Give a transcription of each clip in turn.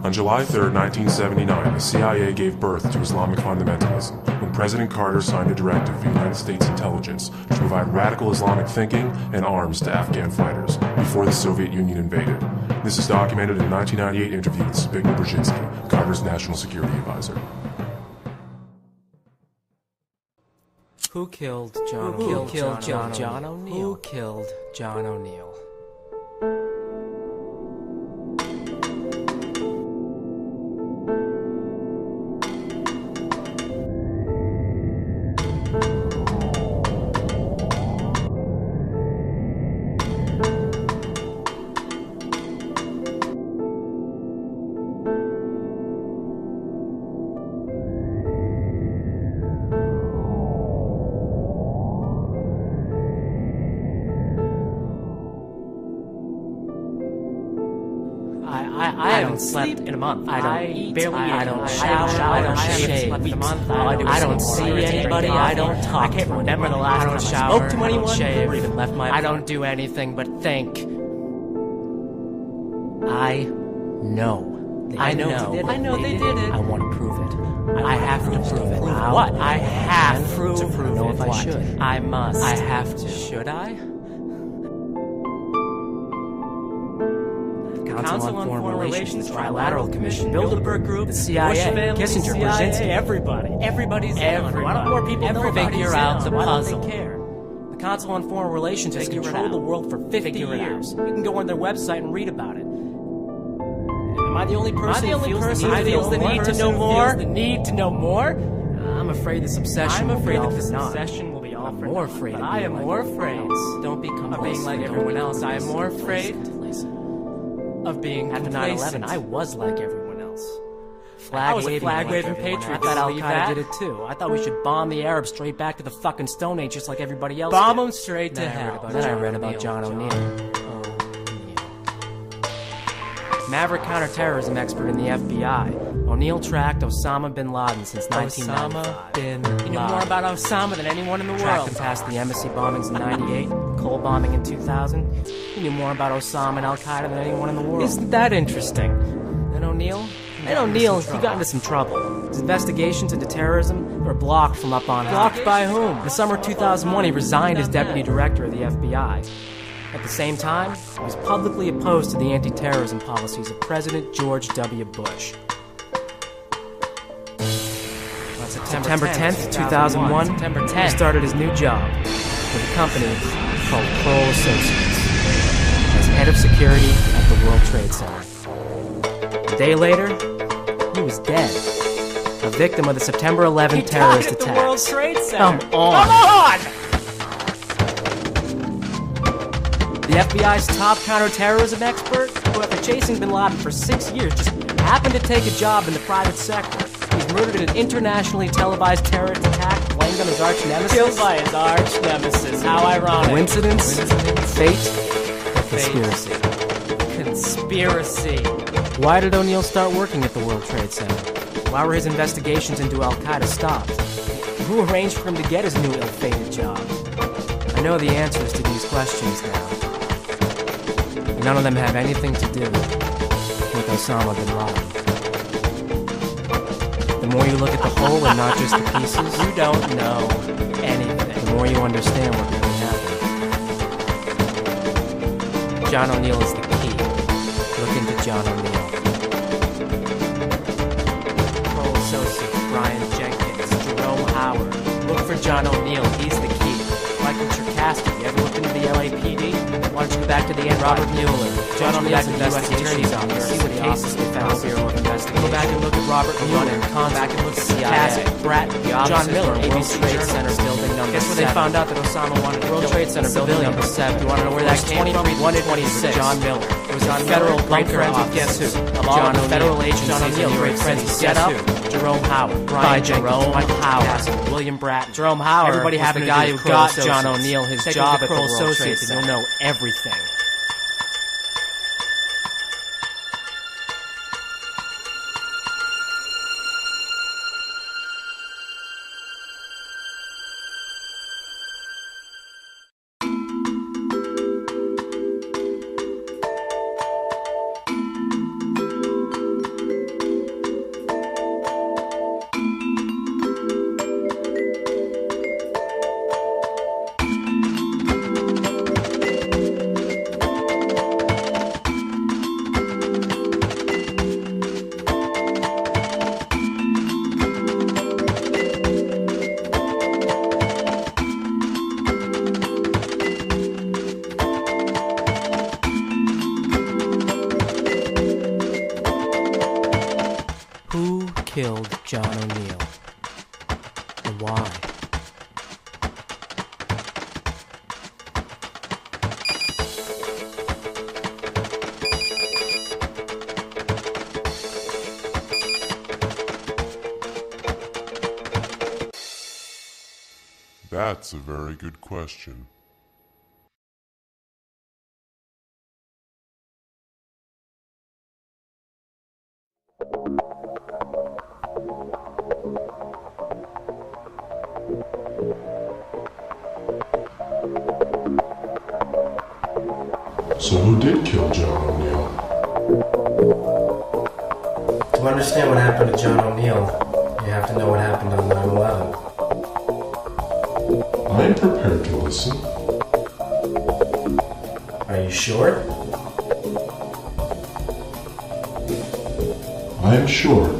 On July 3, 1979, the CIA gave birth to Islamic fundamentalism when President Carter signed a directive for the United States intelligence to provide radical Islamic thinking and arms to Afghan fighters before the Soviet Union invaded. This is documented in a 1998 interview with Zbigniew Brzezinski, Carter's national security advisor. Who killed John O'Neill? Who killed John O'Neill? Who killed John O'Neill? I haven't slept in a month. I don't eat. I don't shower. I don't shave. I don't see anybody. I don't talk. I can't remember the last time I spoke to anyone or even left my. I don't do anything but think. I know. I know they did it. I want to prove it. I have to prove it. What? I have to prove it. I know if I should. I must. I have to. Should I? Council on Foreign Relations, Trilateral Commission, Bilderberg Group, the CIA, Kissinger, Brzezinski, everybody's in. Why don't more people figure out the puzzle? The Council on Foreign Relations has controlled the world for 50 years. You can go on their website and read about it. Am I the only person who feels the need to know more? The need to know more? I'm afraid this obsession will be all for naught. I'm more afraid. I am more afraid. Don't become of being like everyone else. I am more afraid of being after 9/11. I was like everyone else. I was a flag-waving patriot. I thought Al-Qaeda did it too. I thought we should bomb the Arabs straight back to the fucking Stone Age just like everybody else Bomb them straight to hell. Then I read about John O'Neill. Maverick counterterrorism expert in the FBI. O'Neill tracked Osama bin Laden since 1995. He knew more about Osama than anyone in the world. Tracked him past the embassy bombings in 98, Cole bombing in 2000. He knew more about Osama and Al-Qaeda than anyone in the world. Isn't that interesting? And O'Neill? He got into some trouble. His investigations into terrorism were blocked from up on high. Blocked by whom? In the summer of 2001, he resigned as deputy director of the FBI. At the same time, he was publicly opposed to the anti-terrorism policies of President George W. Bush. On September 10th, 2001, he started his new job with a company called Kroll Associates as head of security at the World Trade Center. A day later, he was dead, a victim of the September 11 terrorist attacks. The World Trade Center. Come on! The FBI's top counterterrorism expert, who after chasing bin Laden for 6 years just happened to take a job in the private sector. He's murdered in an internationally televised terrorist attack, blamed on his arch nemesis. Killed by his arch nemesis. How ironic. Coincidence? Fate? Conspiracy. Conspiracy. Why did O'Neill start working at the World Trade Center? Why were his investigations into Al-Qaeda stopped? Who arranged for him to get his new ill-fated job? I know the answers to these questions now. None of them have anything to do with Osama bin Laden. The more you look at the whole and not just the pieces, you don't know anything. The more you understand what really happened. John O'Neill is the key. Look into John O'Neill. Kroll Associates, Brian Jenkins, Jerome Howard. Look for John O'Neill. He's the key. Michael Cherkasky. You ever looked into the LAPD? Why don't you go back to the end? Robert Mueller. John O'Neill's in the U.S. Attorney's Office. See what cases they found. Bureau of Investigation. Go back and look at Robert Mueller. Go back and look at CIA. Brat. John Miller. ABC Trade Center building number 7. Guess where they found out that Osama wanted to World Trade Center building number 7. You want to know where that came from? 126. John Miller. It was on federal bunker office. Guess who? Of all the federal agencies. John O'Neill. Great friends. Get up. Jerome Howard. Brian Jerome Howard. William Bratton. Jerome Howard. Everybody having the guy who got John O'Neill his job at the World Trade Center. You'll know everything. killed John O'Neill? And why? That's a very good question. So who did kill John O'Neill? To understand what happened to John O'Neill, you have to know what happened on 9/11. I'm prepared to listen. Are you sure? I am sure.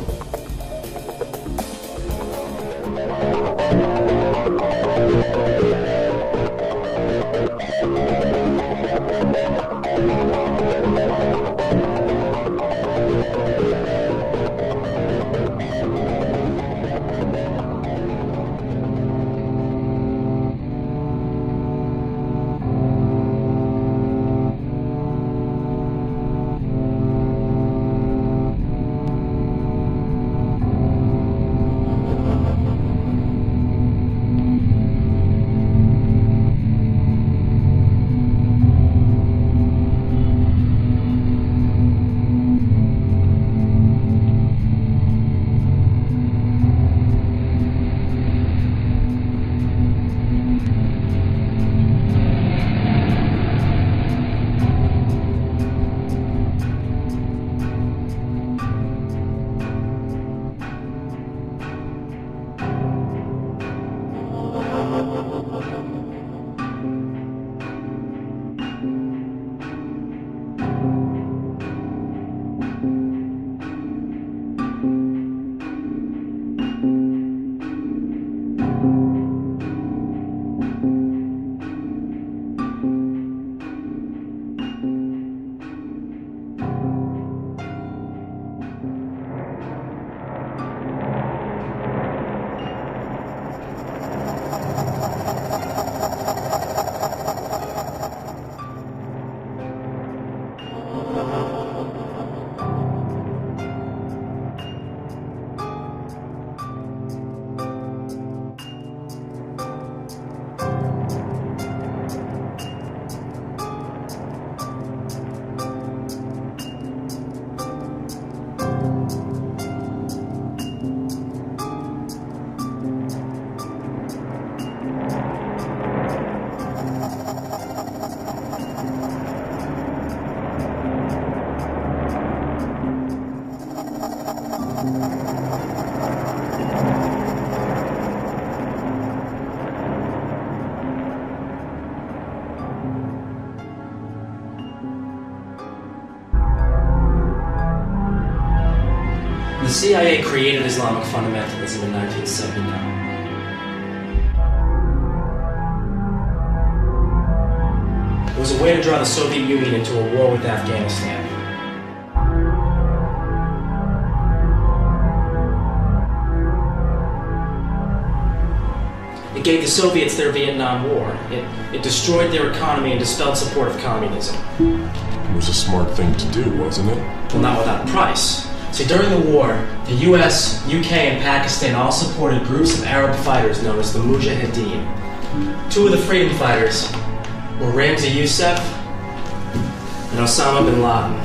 The CIA created Islamic fundamentalism in 1979. It was a way to draw the Soviet Union into a war with Afghanistan. It gave the Soviets their Vietnam War. It destroyed their economy and dispelled support of communism. It was a smart thing to do, wasn't it? Well, not without a price. See, during the war, the US, UK, and Pakistan all supported groups of Arab fighters known as the Mujahideen. Two of the freedom fighters were Ramzi Youssef and Osama bin Laden.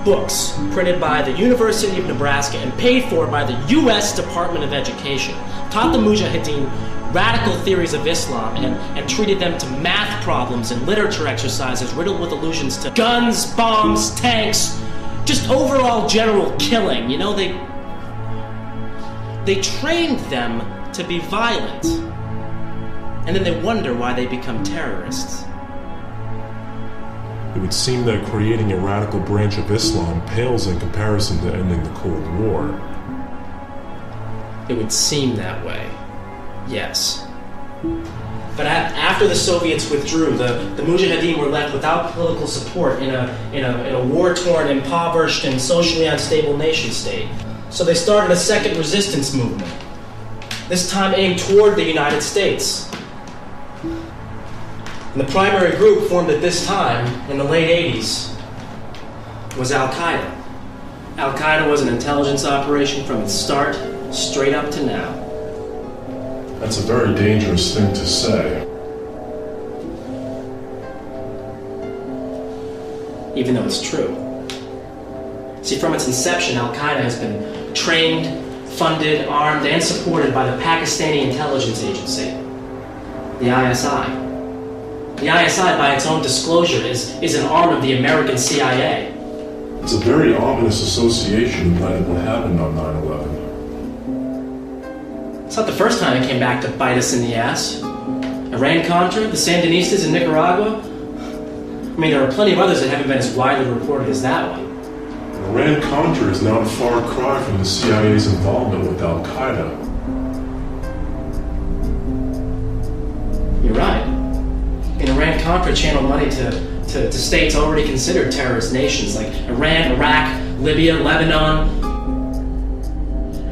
Books printed by the University of Nebraska and paid for by the US Department of Education taught the Mujahideen radical theories of Islam and treated them to math problems and literature exercises riddled with allusions to guns, bombs, tanks, just overall general killing. You know, they trained them to be violent, and then they wonder why they become terrorists. It would seem that creating a radical branch of Islam pales in comparison to ending the Cold War. It would seem that way, yes. But after the Soviets withdrew, the Mujahideen were left without political support in a war-torn, impoverished, and socially unstable nation-state. So they started a second resistance movement, this time aimed toward the United States. And the primary group formed at this time, in the late 80s, was Al-Qaeda. Al-Qaeda was an intelligence operation from its start, straight up to now. That's a very dangerous thing to say. Even though it's true. See, from its inception, Al-Qaeda has been trained, funded, armed, and supported by the Pakistani intelligence agency, the ISI. The ISI, by its own disclosure, is an arm of the American CIA. It's a very ominous association in light of what happened on 9/11. It's not the first time it came back to bite us in the ass. Iran-Contra, the Sandinistas in Nicaragua. I mean, there are plenty of others that haven't been as widely reported as that one. Iran-Contra is not a far cry from the CIA's involvement with Al-Qaeda. You're right. And Iran-Contra channeled money to states already considered terrorist nations like Iran, Iraq, Libya, Lebanon.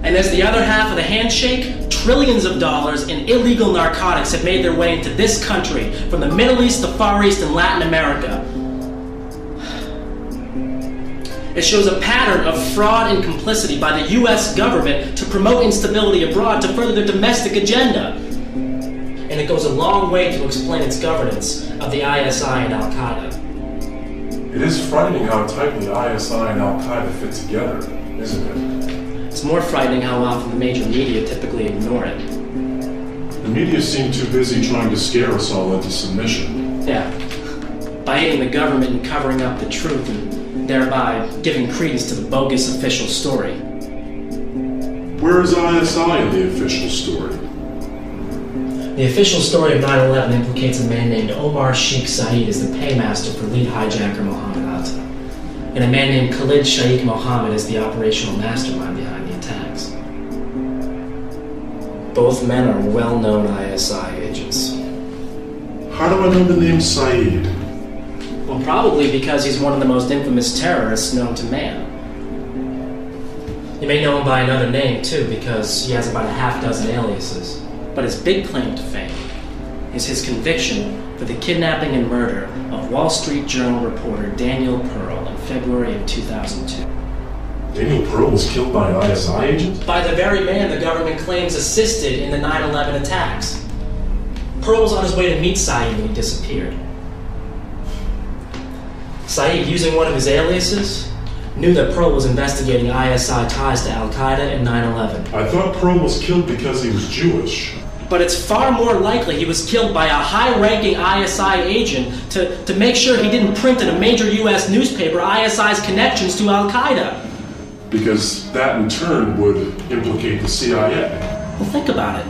And as the other half of the handshake, trillions of dollars in illegal narcotics have made their way into this country from the Middle East, the Far East, and Latin America. It shows a pattern of fraud and complicity by the U.S. government to promote instability abroad to further their domestic agenda. And it goes a long way to explain its governance of the ISI and Al-Qaeda. It is frightening how tightly ISI and Al-Qaeda fit together, isn't it? It's more frightening how often the major media typically ignore it. The media seem too busy trying to scare us all into submission. Yeah. By aiding the government and covering up the truth and thereby giving credence to the bogus official story. Where is ISI in the official story? The official story of 9/11 implicates a man named Omar Sheikh Saeed as the paymaster for lead hijacker Mohammed Atta, and a man named Khalid Shaikh Mohammed as the operational mastermind behind the attacks. Both men are well-known ISI agents. How do I know the name Saeed? Well, probably because he's one of the most infamous terrorists known to man. You may know him by another name, too, because he has about a half-dozen aliases. But his big claim to fame is his conviction for the kidnapping and murder of Wall Street Journal reporter Daniel Pearl in February of 2002. Daniel Pearl was killed by an ISI agent? By the very man the government claims assisted in the 9/11 attacks. Pearl was on his way to meet Saeed when he disappeared. Saeed, using one of his aliases, knew that Pearl was investigating ISI ties to Al-Qaeda and 9/11. I thought Pearl was killed because he was Jewish. But it's far more likely he was killed by a high-ranking ISI agent to make sure he didn't print in a major U.S. newspaper ISI's connections to Al-Qaeda. Because that in turn would implicate the CIA. Well, think about it.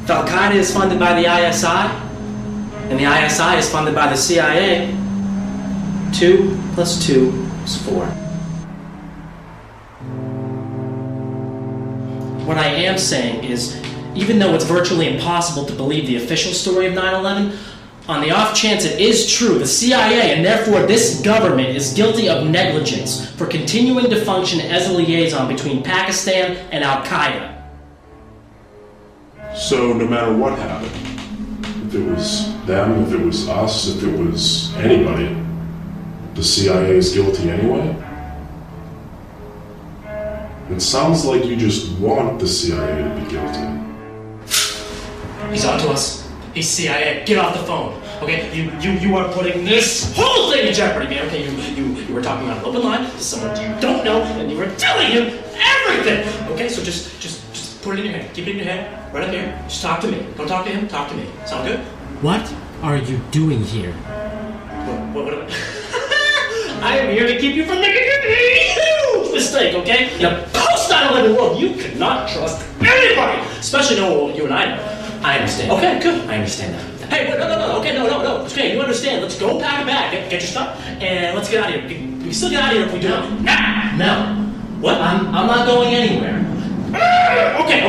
If Al-Qaeda is funded by the ISI, and the ISI is funded by the CIA, 2 plus 2 is 4. What I am saying is, even though it's virtually impossible to believe the official story of 9/11, on the off chance it is true, the CIA, and therefore this government, is guilty of negligence for continuing to function as a liaison between Pakistan and Al-Qaeda. So no matter what happened, if it was them, if it was us, if it was anybody, the CIA is guilty anyway? It sounds like you just want the CIA to be guilty. He's on to us. He's CIA. Get off the phone. Okay? You are putting this whole thing in jeopardy, man. Okay? You were talking on an open line to someone you don't know, and you were telling him everything. Okay? So just put it in your head. Keep it in your head. Right up here. Just talk to me. Don't talk to him. Talk to me. Sound good? What are you doing here? What am I? I am here to keep you from making a huge mistake, okay? In a post-9/11 world, you cannot trust anybody, especially knowing what you and I know. I understand. Okay, good. I understand that. Hey, wait, no. Okay, no. Okay, you understand. Let's go pack a bag. Get your stuff, and let's get out of here. We can still get out of here if we do it. No. What? I'm not going anywhere. Okay,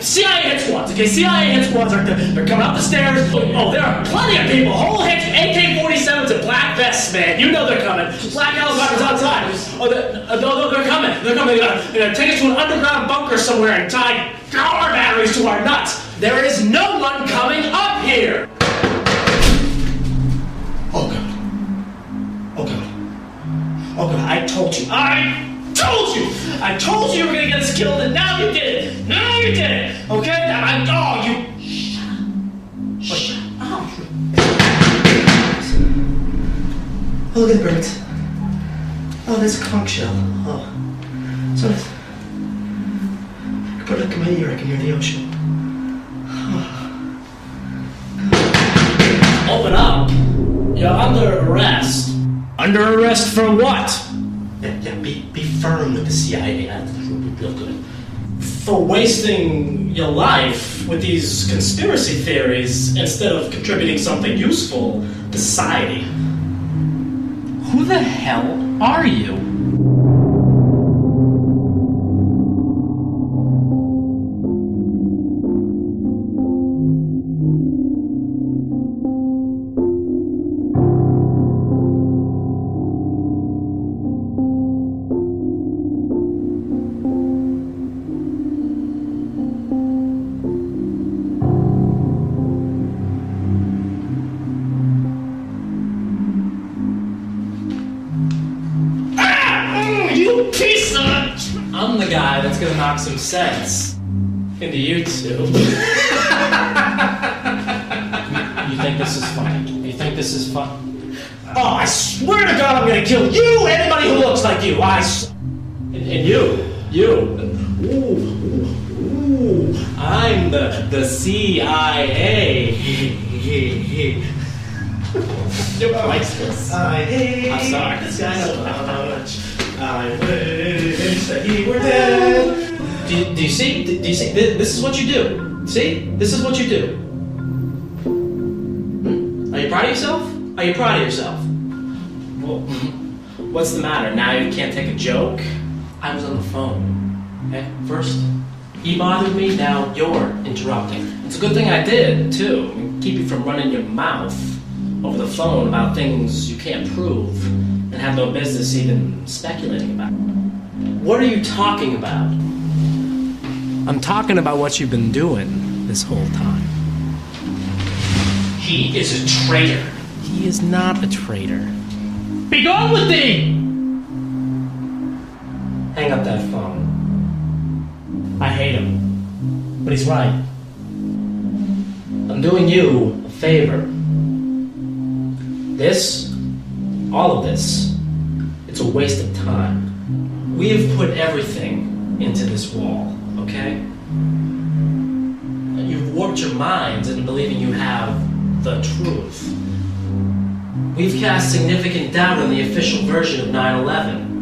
CIA hit squads, okay? CIA hit squads they're coming up the stairs. Oh, there are plenty of people. Whole hits, AK-47s and black black vests, man. You know they're coming. Black helicopters outside. Oh, they're coming. They're coming. They're gonna take us to an underground bunker somewhere and tie power batteries to our nuts. There is no one coming up here. Oh God. Oh God. Oh God. I told you. I told you you were gonna get us killed, and now you did it. Now you did it. Okay? Shut up. Oh, look at the birds. Oh, there's a conch shell. Oh. So nice. I can put it in my ear, I can hear the ocean. Oh. Open up. You're under arrest. Under arrest for what? Yeah, be firm with the CIA. That's real good. For wasting your life with these conspiracy theories instead of contributing something useful to society. Who the hell are you? I'm the guy that's gonna knock some sense into YouTube. You think this is funny? You think this is fun? Oh, I swear to God, I'm gonna kill you, anybody who looks like you. And you. Ooh, I'm the CIA. Nobody likes this. I'm sorry. This guy's so much. I wish that he were dead. Do you see? This is what you do. See? This is what you do. Are you proud of yourself? Are you proud of yourself? Well, what's the matter? Now you can't take a joke? I was on the phone. Okay? First, he bothered me, now you're interrupting. It's a good thing I did, too. Keep you from running your mouth over the phone about things you can't prove and have no business even speculating about. What are you talking about? I'm talking about what you've been doing this whole time. He is a traitor. He is not a traitor. Be gone with thee! Hang up that phone. I hate him, but he's right. I'm doing you a favor. All of this, it's a waste of time. We have put everything into this wall, okay? And you've warped your minds into believing you have the truth. We've cast significant doubt on the official version of 9/11.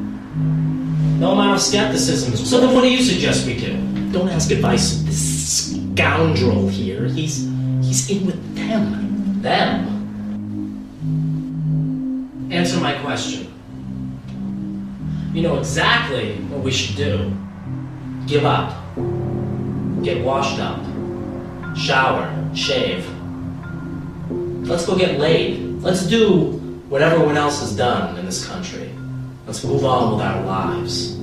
No amount of skepticism is... So then what do you suggest we do? Don't ask advice of this scoundrel here. He's in with them. Them? Answer my question. You know exactly what we should do. Give up. Get washed up. Shower. Shave. Let's go get laid. Let's do what everyone else has done in this country. Let's move on with our lives.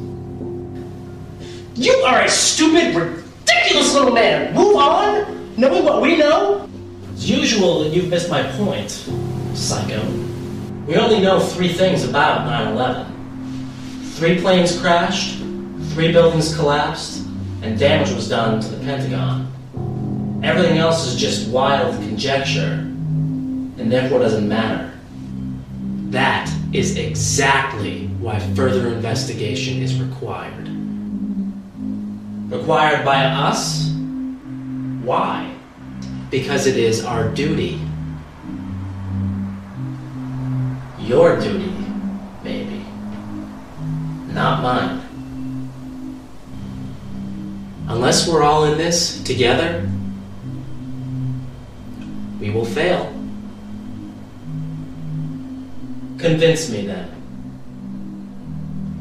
You are a stupid, ridiculous little man. Move on, knowing what we know? As usual, you've missed my point, psycho. We only know 3 things about 9/11. 3 planes crashed, 3 buildings collapsed, and damage was done to the Pentagon. Everything else is just wild conjecture, and therefore doesn't matter. That is exactly why further investigation is required. Required by us? Why? Because it is our duty. Your duty, maybe. Not mine. Unless we're all in this together, we will fail. Convince me then.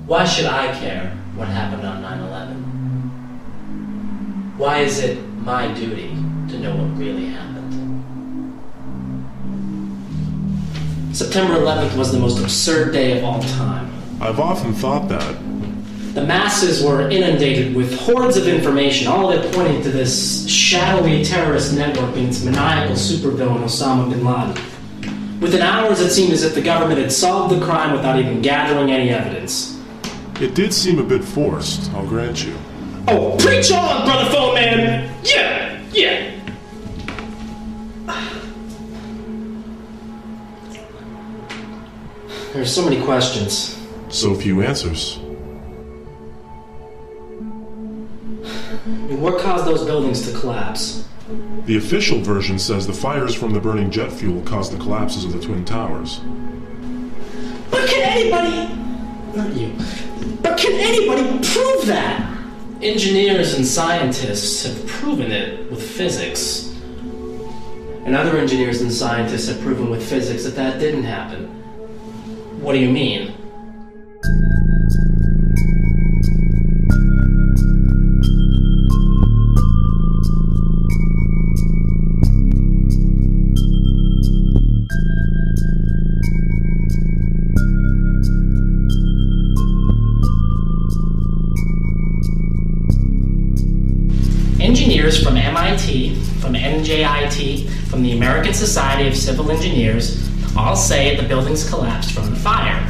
Why should I care what happened on 9/11? Why is it my duty to know what really happened? September 11th was the most absurd day of all time. I've often thought that. The masses were inundated with hordes of information, all of it pointing to this shadowy terrorist network and its maniacal supervillain Osama bin Laden. Within hours, it seemed as if the government had solved the crime without even gathering any evidence. It did seem a bit forced, I'll grant you. Oh, preach on, brother phone man! Yeah! There's so many questions. So few answers. What caused those buildings to collapse? The official version says the fires from the burning jet fuel caused the collapses of the Twin Towers. But can anybody... Not you. But can anybody prove that? Engineers and scientists have proven it with physics. And other engineers and scientists have proven with physics that that didn't happen. What do you mean? Engineers from MIT, from NJIT, from the American Society of Civil Engineers all say the buildings collapsed from the fire.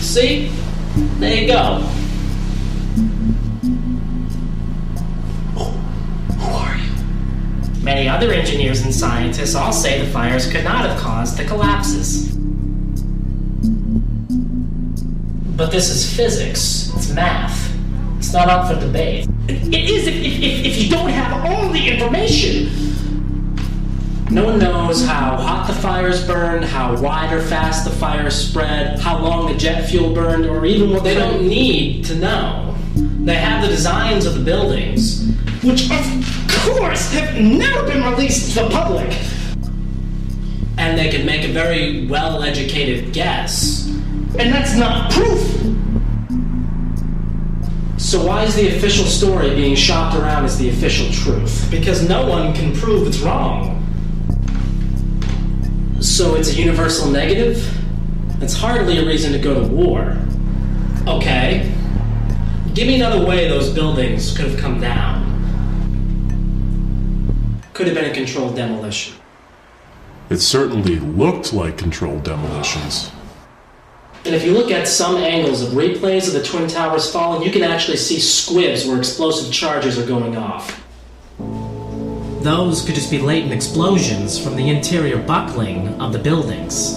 See? There you go. Who are you? Many other engineers and scientists all say the fires could not have caused the collapses. But this is physics. It's math. It's not up for debate. It is if you don't have all the information. No one knows how hot the fires burned, how wide or fast the fires spread, how long the jet fuel burned, or even what they don't need to know. They have the designs of the buildings, which of course have never been released to the public. And they can make a very well-educated guess. And that's not proof! So why is the official story being shopped around as the official truth? Because no one can prove it's wrong. So it's a universal negative? That's hardly a reason to go to war. Okay. Give me another way those buildings could have come down. Could have been a controlled demolition. It certainly looked like controlled demolitions. And if you look at some angles of replays of the Twin Towers falling, you can actually see squibs where explosive charges are going off. Those could just be latent explosions from the interior buckling of the buildings.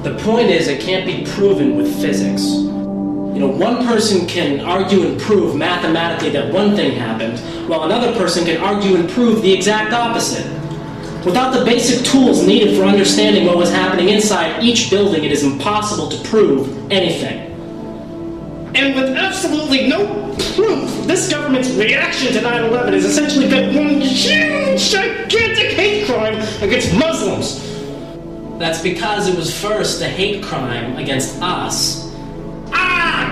The point is, it can't be proven with physics. You know, one person can argue and prove mathematically that one thing happened, while another person can argue and prove the exact opposite. Without the basic tools needed for understanding what was happening inside each building, it is impossible to prove anything. And with absolutely no proof, this government's reaction to 9/11 has essentially been one huge, gigantic hate crime against Muslims. That's because it was first a hate crime against us.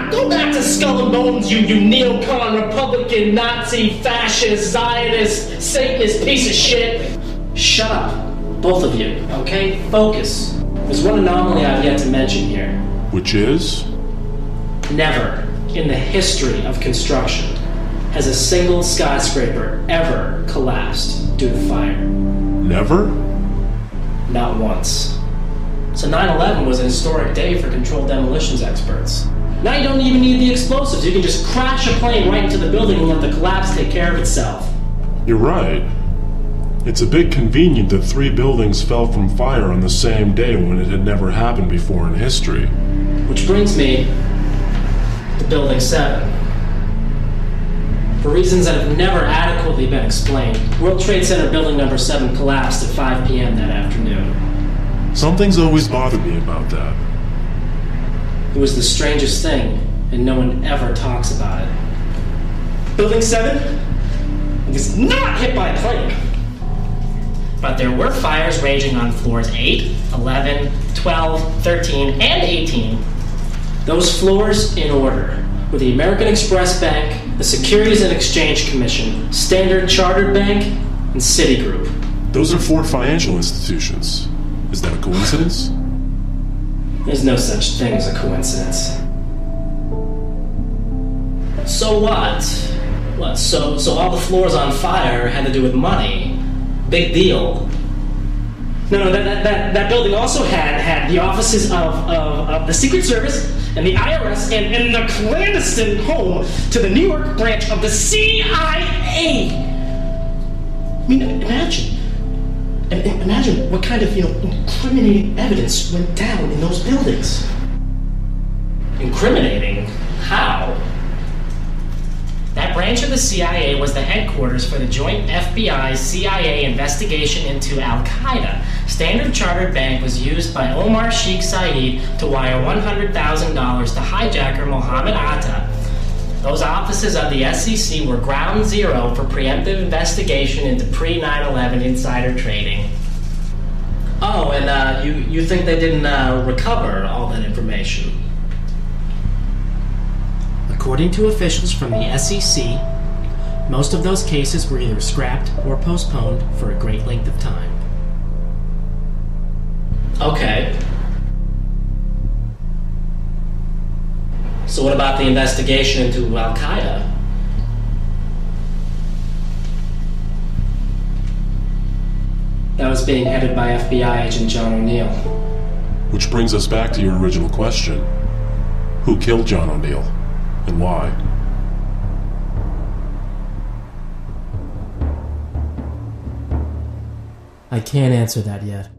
Go back to Skull and Bones, you neocon, Republican, Nazi, fascist, Zionist, Satanist piece of shit. Shut up, both of you, okay? Focus. There's one anomaly I've yet to mention here. Which is? Never in the history of construction has a single skyscraper ever collapsed due to fire. Never? Not once. So 9/11 was a historic day for controlled demolitions experts. Now you don't even need the explosives. You can just crash a plane right into the building and let the collapse take care of itself. You're right. It's a bit convenient that 3 buildings fell from fire on the same day when it had never happened before in history. Which brings me to Building 7. For reasons that have never adequately been explained, World Trade Center Building Number 7 collapsed at 5 p.m. that afternoon. Something's always bothered me about that. It was the strangest thing, and no one ever talks about it. Building 7 was not hit by a plane. But there were fires raging on floors 8, 11, 12, 13, and 18. Those floors in order were the American Express Bank, the Securities and Exchange Commission, Standard Chartered Bank, and Citigroup. Those are 4 financial institutions. Is that a coincidence? There's no such thing as a coincidence. So what? So all the floors on fire had to do with money. Big deal. No, that building also had the offices of the Secret Service and the IRS and the clandestine home to the New York branch of the CIA. I mean, imagine what kind of, incriminating evidence went down in those buildings. Incriminating? How? That branch of the CIA was the headquarters for the joint FBI-CIA investigation into Al-Qaeda. Standard Chartered Bank was used by Omar Sheikh Saeed to wire $100,000 to hijacker Mohammed Atta. Those offices of the SEC were ground zero for preemptive investigation into pre-9/11 insider trading. Oh, and you think they didn't recover all that information? According to officials from the SEC, most of those cases were either scrapped or postponed for a great length of time. Okay. So what about the investigation into Al-Qaeda? That was being headed by FBI agent John O'Neill. Which brings us back to your original question. Who killed John O'Neill? And why? I can't answer that yet.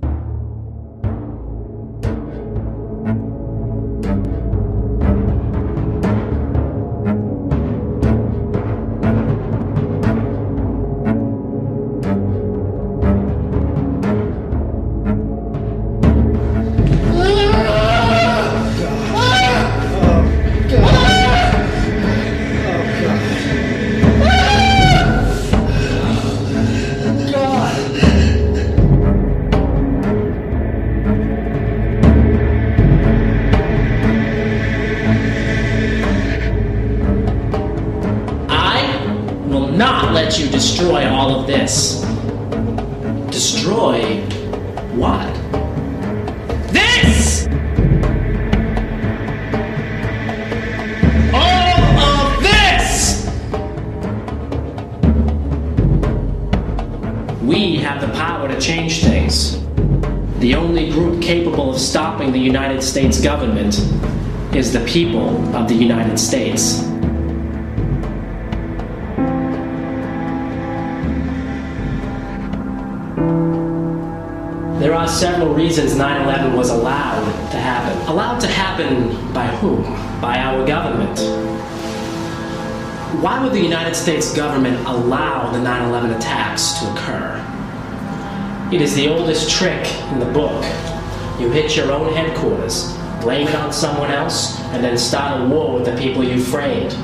Let you destroy all of this. Destroy what? This! All of this! We have the power to change things. The only group capable of stopping the United States government is the people of the United States. There are several reasons 9/11 was allowed to happen. Allowed to happen by whom? By our government. Why would the United States government allow the 9/11 attacks to occur? It is the oldest trick in the book. You hit your own headquarters, blame it on someone else, and then start a war with the people you framed.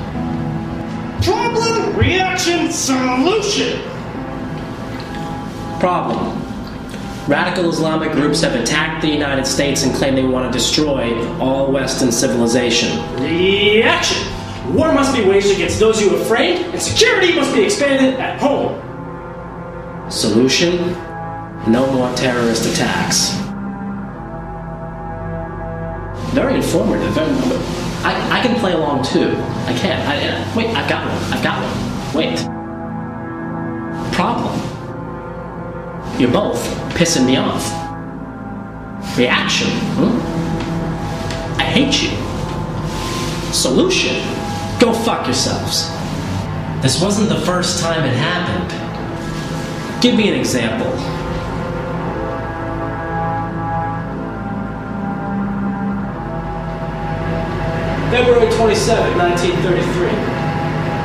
Problem, reaction, solution! Problem. Radical Islamic groups have attacked the United States and claim they want to destroy all Western civilization. Reaction! War must be waged against those you have framed, and security must be expanded at home. Solution? No more terrorist attacks. Very informative. I can play along too. I can. Wait, I've got one. Wait. Problem. You're both pissing me off. Reaction. I hate you. Solution. Go fuck yourselves. This wasn't the first time it happened. Give me an example. February 27, 1933.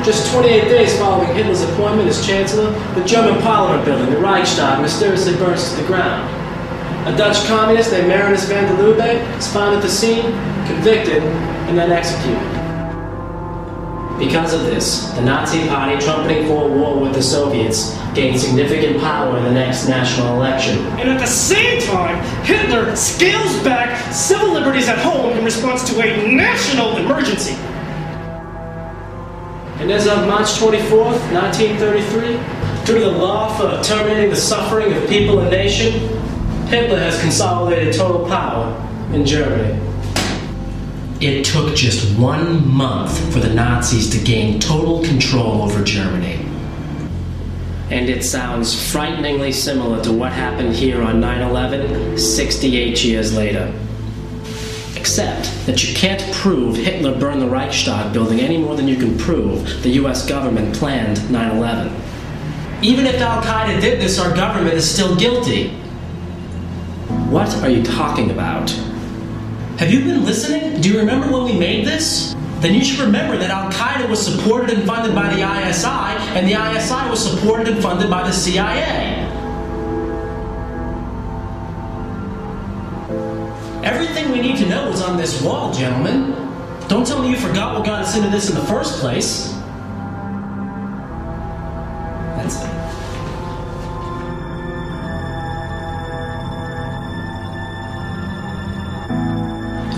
Just 28 days following Hitler's appointment as Chancellor, the German Parliament building, the Reichstag, mysteriously burns to the ground. A Dutch communist named Marinus van der Lubbe is found at the scene, convicted, and then executed. Because of this, the Nazi Party, trumpeting for a war with the Soviets, gained significant power in the next national election. And at the same time, Hitler scales back civil liberties at home in response to a national emergency. And as of March 24th, 1933, through the law for terminating the suffering of people and nation, Hitler has consolidated total power in Germany. It took just 1 month for the Nazis to gain total control over Germany. And it sounds frighteningly similar to what happened here on 9/11, 68 years later. Except that you can't prove Hitler burned the Reichstag building any more than you can prove the US government planned 9/11. Even if Al-Qaeda did this, our government is still guilty. What are you talking about? Have you been listening? Do you remember when we made this? Then you should remember that Al-Qaeda was supported and funded by the ISI, and the ISI was supported and funded by the CIA. Everything we need to know is on this wall, gentlemen. Don't tell me you forgot what got us into this in the first place. That's it.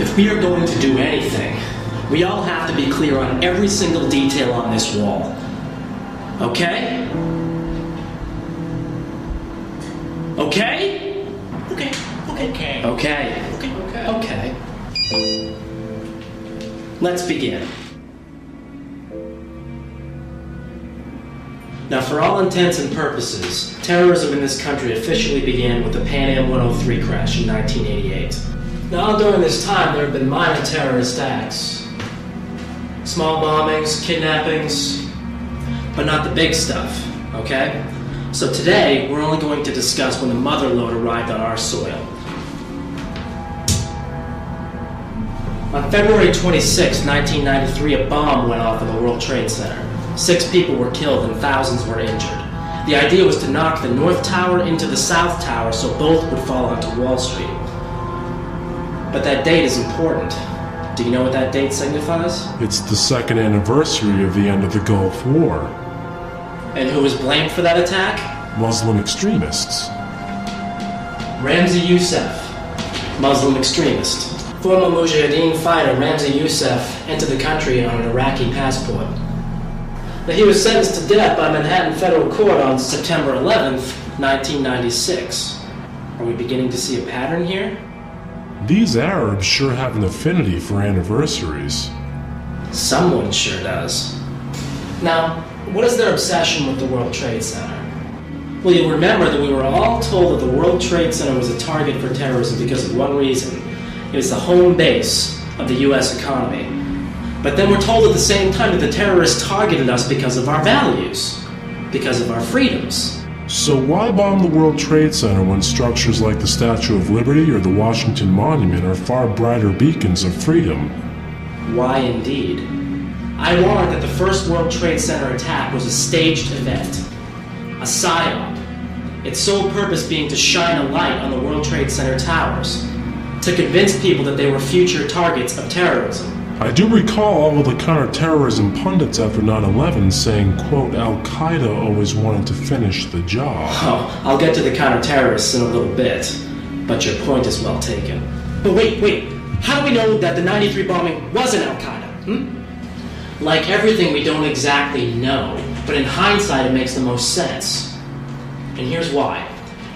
If we are going to do anything, we all have to be clear on every single detail on this wall. Okay? Okay? Okay. Okay. Okay. Let's begin. Now, for all intents and purposes, terrorism in this country officially began with the Pan Am 103 crash in 1988. Now, during this time, there have been minor terrorist acts. Small bombings, kidnappings, but not the big stuff, okay? So today, we're only going to discuss when the mother lode arrived on our soil. On February 26, 1993, a bomb went off in the World Trade Center. 6 people were killed and thousands were injured. The idea was to knock the North Tower into the South Tower so both would fall onto Wall Street. But that date is important. Do you know what that date signifies? It's the second anniversary of the end of the Gulf War. And who was blamed for that attack? Muslim extremists. Ramzi Youssef, Muslim extremist. Former Mujahideen fighter Ramzi Youssef entered the country on an Iraqi passport. Now, he was sentenced to death by Manhattan Federal Court on September 11th, 1996. Are we beginning to see a pattern here? These Arabs sure have an affinity for anniversaries. Someone sure does. Now, what is their obsession with the World Trade Center? Well, you'll remember that we were all told that the World Trade Center was a target for terrorism because of one reason. It was the home base of the US economy. But then we're told at the same time that the terrorists targeted us because of our values, because of our freedoms. So why bomb the World Trade Center when structures like the Statue of Liberty or the Washington Monument are far brighter beacons of freedom? Why indeed? I warrant that the first World Trade Center attack was a staged event, a psyop, its sole purpose being to shine a light on the World Trade Center towers, to convince people that they were future targets of terrorism. I do recall all of the counterterrorism pundits after 9/11 saying, quote, Al-Qaeda always wanted to finish the job. Oh, I'll get to the counter-terrorists in a little bit, but your point is well taken. But wait, how do we know that the 93 bombing wasn't Al-Qaeda? Like everything, we don't exactly know, but in hindsight it makes the most sense. And here's why.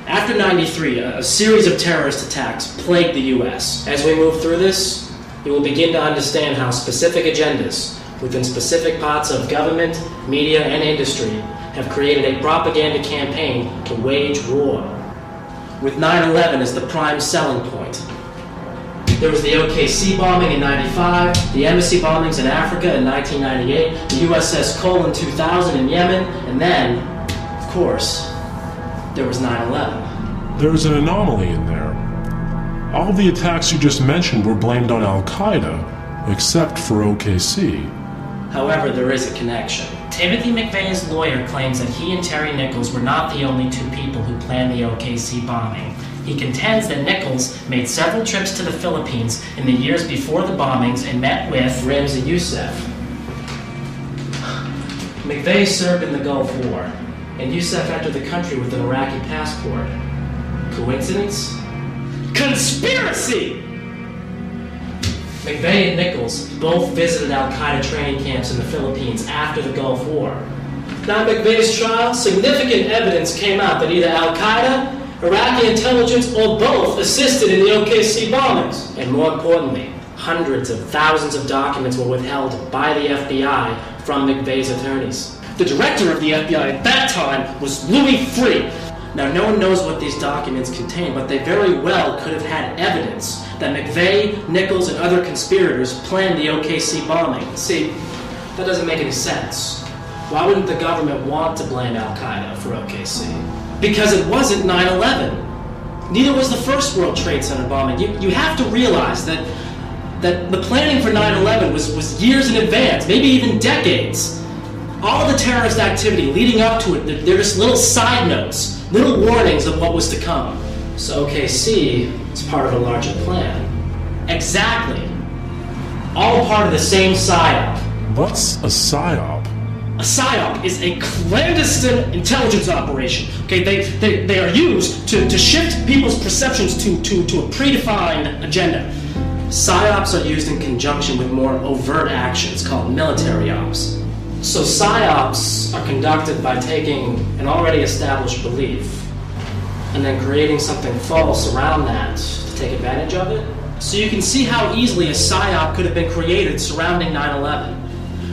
After 93, a series of terrorist attacks plagued the US. As we move through this, you will begin to understand how specific agendas within specific parts of government, media, and industry have created a propaganda campaign to wage war, with 9/11 as the prime selling point. There was the OKC bombing in 95, the embassy bombings in Africa in 1998, the USS Cole in 2000 in Yemen, and then, of course, there was 9/11. There's an anomaly in there. All of the attacks you just mentioned were blamed on Al-Qaeda, except for OKC. However, there is a connection. Timothy McVeigh's lawyer claims that he and Terry Nichols were not the only 2 people who planned the OKC bombing. He contends that Nichols made several trips to the Philippines in the years before the bombings and met with Ramzi Youssef. McVeigh served in the Gulf War, and Youssef entered the country with an Iraqi passport. Coincidence? Conspiracy! McVeigh and Nichols both visited al-Qaeda training camps in the Philippines after the Gulf War. Now, at McVeigh's trial, significant evidence came out that either al-Qaeda, Iraqi intelligence, or both assisted in the OKC bombings. And more importantly, hundreds of thousands of documents were withheld by the FBI from McVeigh's attorneys. The director of the FBI at that time was Louis Freeh. Now, no one knows what these documents contain, but they very well could have had evidence that McVeigh, Nichols, and other conspirators planned the OKC bombing. See, that doesn't make any sense. Why wouldn't the government want to blame al-Qaeda for OKC? Because it wasn't 9/11. Neither was the first World Trade Center bombing. You have to realize that the planning for 9/11 was years in advance, maybe even decades. All of the terrorist activity leading up to it, they're just little side notes, little warnings of what was to come. So OKC is part of a larger plan. Exactly. All part of the same PSYOP. What's a PSYOP? A PSYOP is a clandestine intelligence operation. Okay, they are used to shift people's perceptions to a predefined agenda. PSYOPs are used in conjunction with more overt actions called military ops. So PSYOPs are conducted by taking an already established belief and then creating something false around that to take advantage of it. So you can see how easily a PSYOP could have been created surrounding 9/11.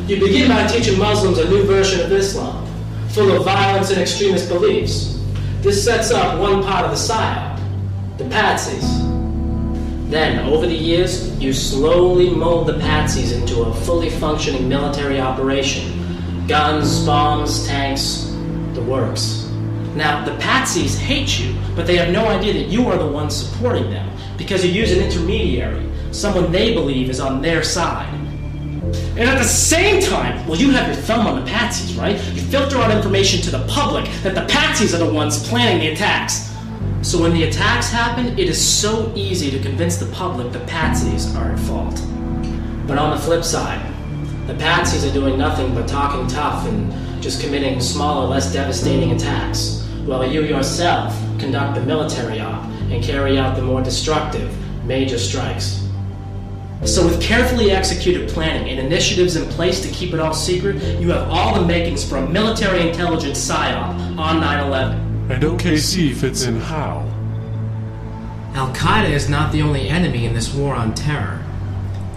You begin by teaching Muslims a new version of Islam, full of violence and extremist beliefs. This sets up one part of the PSYOP, the patsies. Then, over the years, you slowly mold the patsies into a fully functioning military operation. Guns, bombs, tanks, the works. Now, the patsies hate you, but they have no idea that you are the one supporting them, because you use an intermediary, someone they believe is on their side. And at the same time, well, you have your thumb on the patsies, right? You filter out information to the public that the patsies are the ones planning the attacks. So when the attacks happen, it is so easy to convince the public the patsies are at fault. But on the flip side, the patsies are doing nothing but talking tough and just committing smaller, less devastating attacks, while you yourself conduct the military op and carry out the more destructive major strikes. So with carefully executed planning and initiatives in place to keep it all secret, you have all the makings for a military intelligence PSYOP on 9/11. And OKC fits in how? Al-Qaeda is not the only enemy in this war on terror.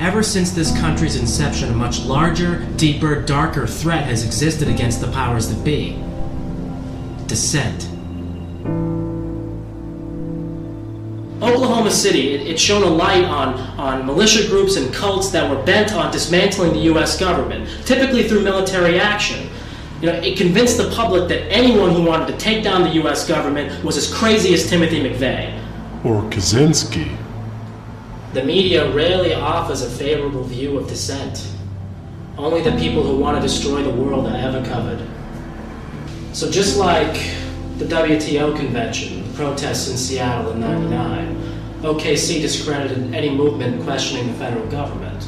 Ever since this country's inception, a much larger, deeper, darker threat has existed against the powers that be. Dissent. Oklahoma City, it shone a light on militia groups and cults that were bent on dismantling the U.S. government, typically through military action. You know, it convinced the public that anyone who wanted to take down the U.S. government was as crazy as Timothy McVeigh. Or Kaczynski. The media rarely offers a favorable view of dissent. Only the people who want to destroy the world are ever covered. So just like the WTO convention, the protests in Seattle in '99, OKC discredited any movement questioning the federal government.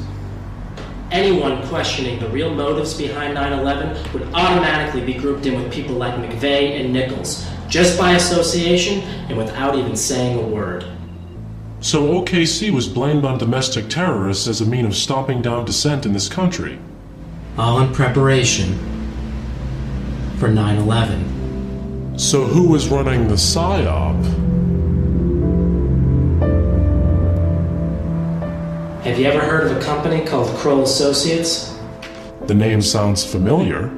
Anyone questioning the real motives behind 9/11 would automatically be grouped in with people like McVeigh and Nichols, just by association and without even saying a word. So OKC was blamed on domestic terrorists as a means of stomping down dissent in this country. All in preparation for 9/11. So who was running the PSYOP? Have you ever heard of a company called Kroll Associates? The name sounds familiar.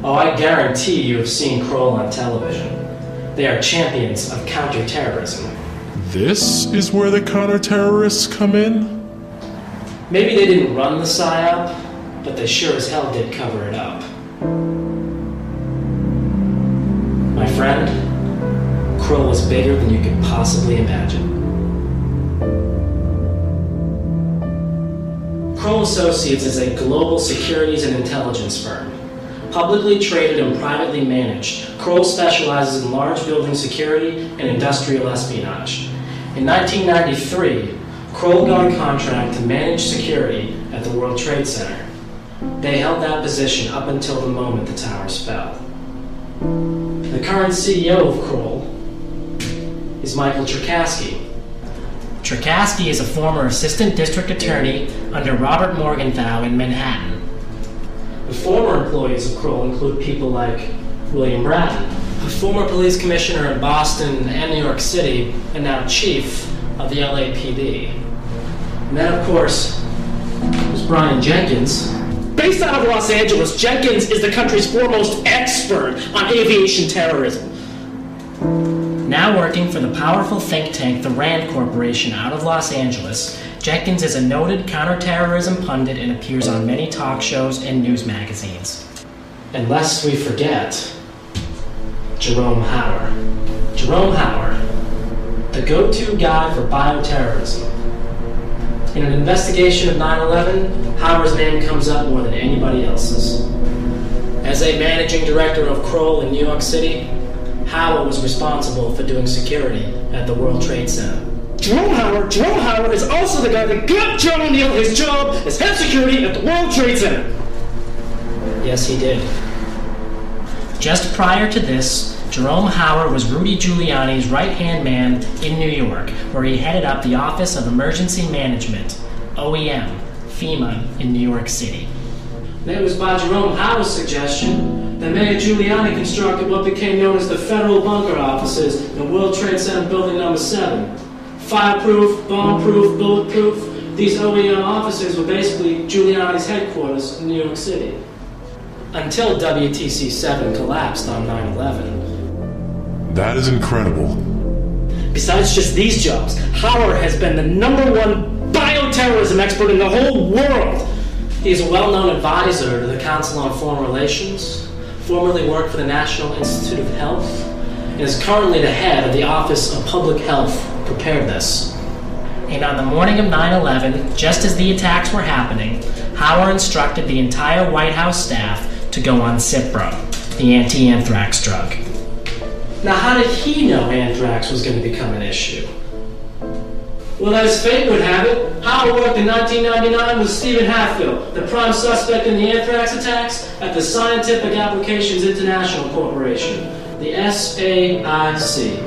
Oh, I guarantee you have seen Kroll on television. They are champions of counterterrorism. This is where the counter-terrorists come in? Maybe they didn't run the PSYOP, but they sure as hell did cover it up. My friend, Kroll is bigger than you could possibly imagine. Kroll Associates is a global securities and intelligence firm. Publicly traded and privately managed, Kroll specializes in large building security and industrial espionage. In 1993, Kroll got a contract to manage security at the World Trade Center. They held that position up until the moment the towers fell. The current CEO of Kroll is Michael Cherkasky. Cherkasky is a former assistant district attorney under Robert Morgenthau in Manhattan. The former employees of Kroll include people like William Bratton, a former police commissioner in Boston and New York City, and now chief of the LAPD. And then, of course, there's Brian Jenkins. Based out of Los Angeles, Jenkins is the country's foremost expert on aviation terrorism. Now working for the powerful think tank, the RAND Corporation, out of Los Angeles, Jenkins is a noted counterterrorism pundit and appears on many talk shows and news magazines. And lest we forget, Jerome Hauer. Jerome Hauer, the go-to guy for bioterrorism. In an investigation of 9/11, Hauer's name comes up more than anybody else's. As a managing director of Kroll in New York City, Hauer was responsible for doing security at the World Trade Center. Jerome Hauer is also the guy that got John O'Neill his job as head of security at the World Trade Center. Yes, he did. Just prior to this, Jerome Hauer was Rudy Giuliani's right-hand man in New York, where he headed up the Office of Emergency Management, OEM, FEMA, in New York City. And it was by Jerome Hauer's suggestion that Mayor Giuliani constructed what became known as the Federal Bunker Offices in the World Trade Center Building Number 7. Fireproof, bomb-proof, bulletproof, these OEM offices were basically Giuliani's headquarters in New York City. Until WTC-7 collapsed on 9/11. That is incredible. Besides just these jobs, Hauer has been the #1 bioterrorism expert in the whole world. He is a well-known advisor to the Council on Foreign Relations, formerly worked for the National Institute of Health, and is currently the head of the Office of Public Health Preparedness. And on the morning of 9/11, just as the attacks were happening, Hauer instructed the entire White House staff to go on Cipro, the anti-anthrax drug. Now, how did he know anthrax was going to become an issue? Well, as fate would have it, Hauer worked in 1999 with Stephen Hatfield, the prime suspect in the anthrax attacks at the Scientific Applications International Corporation, the SAIC.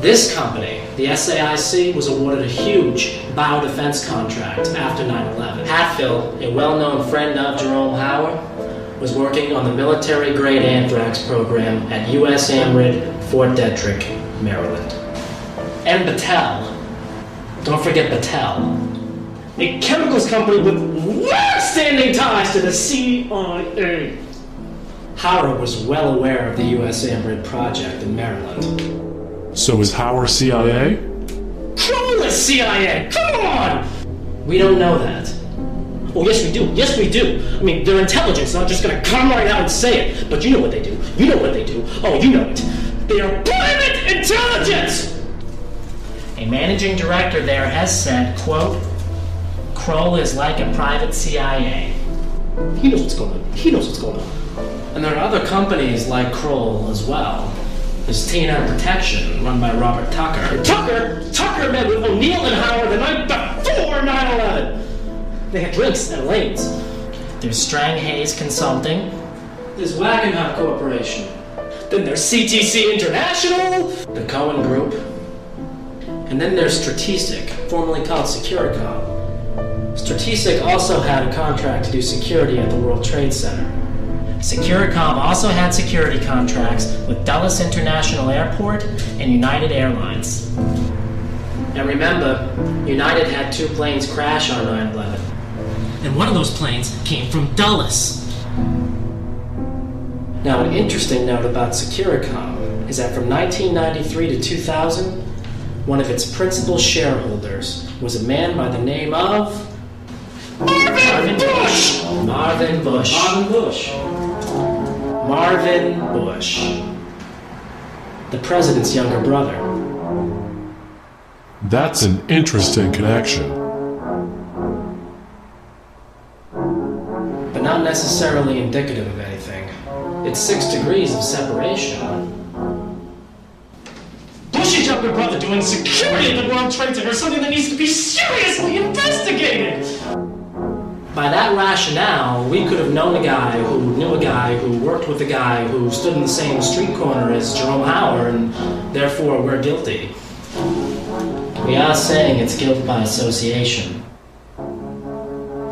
This company, the SAIC, was awarded a huge biodefense contract after 9/11. Hatfield, a well-known friend of Jerome Hauer, was working on the military-grade anthrax program at U.S. AMRID, Fort Detrick, Maryland. And Battelle. Don't forget Battelle. A chemicals company with long-standing ties to the CIA. Hauer was well aware of the U.S. AMRID project in Maryland. So is Hauer CIA? Kroll is CIA! Come on! We don't know that. Oh, yes we do. Yes we do. I mean, they're intelligence, not just gonna come right out and say it. But you know what they do. You know what they do. Oh, you know it. They are private intelligence! A managing director there has said, quote, Kroll is like a private CIA. He knows what's going on. He knows what's going on. And there are other companies like Kroll as well. There's T&M Protection, run by Robert Tucker. Tucker met with O'Neill and Hauer the night before 9/11. They had drinks at Elaine's. There's Strang Hayes Consulting. There's Wackenhut Corporation. Then there's CTC International. The Cohen Group. And then there's Strategic, formerly called Securicom. Strategic also had a contract to do security at the World Trade Center. Securicom also had security contracts with Dulles International Airport and United Airlines. And remember, United had 2 planes crash on 9/11. And one of those planes came from Dulles. Now, an interesting note about Securicom is that from 1993 to 2000, one of its principal shareholders was a man by the name of Marvin Bush! Marvin Bush. Marvin Bush. The president's younger brother. That's an interesting connection. But not necessarily indicative of anything. It's 6 degrees of separation. Bushy's younger brother doing security at the World Trade Center is something that needs to be seriously investigated! By that rationale, we could have known a guy who knew a guy who worked with a guy who stood in the same street corner as Jerome Howard, and therefore we're guilty. We are saying it's guilt by association.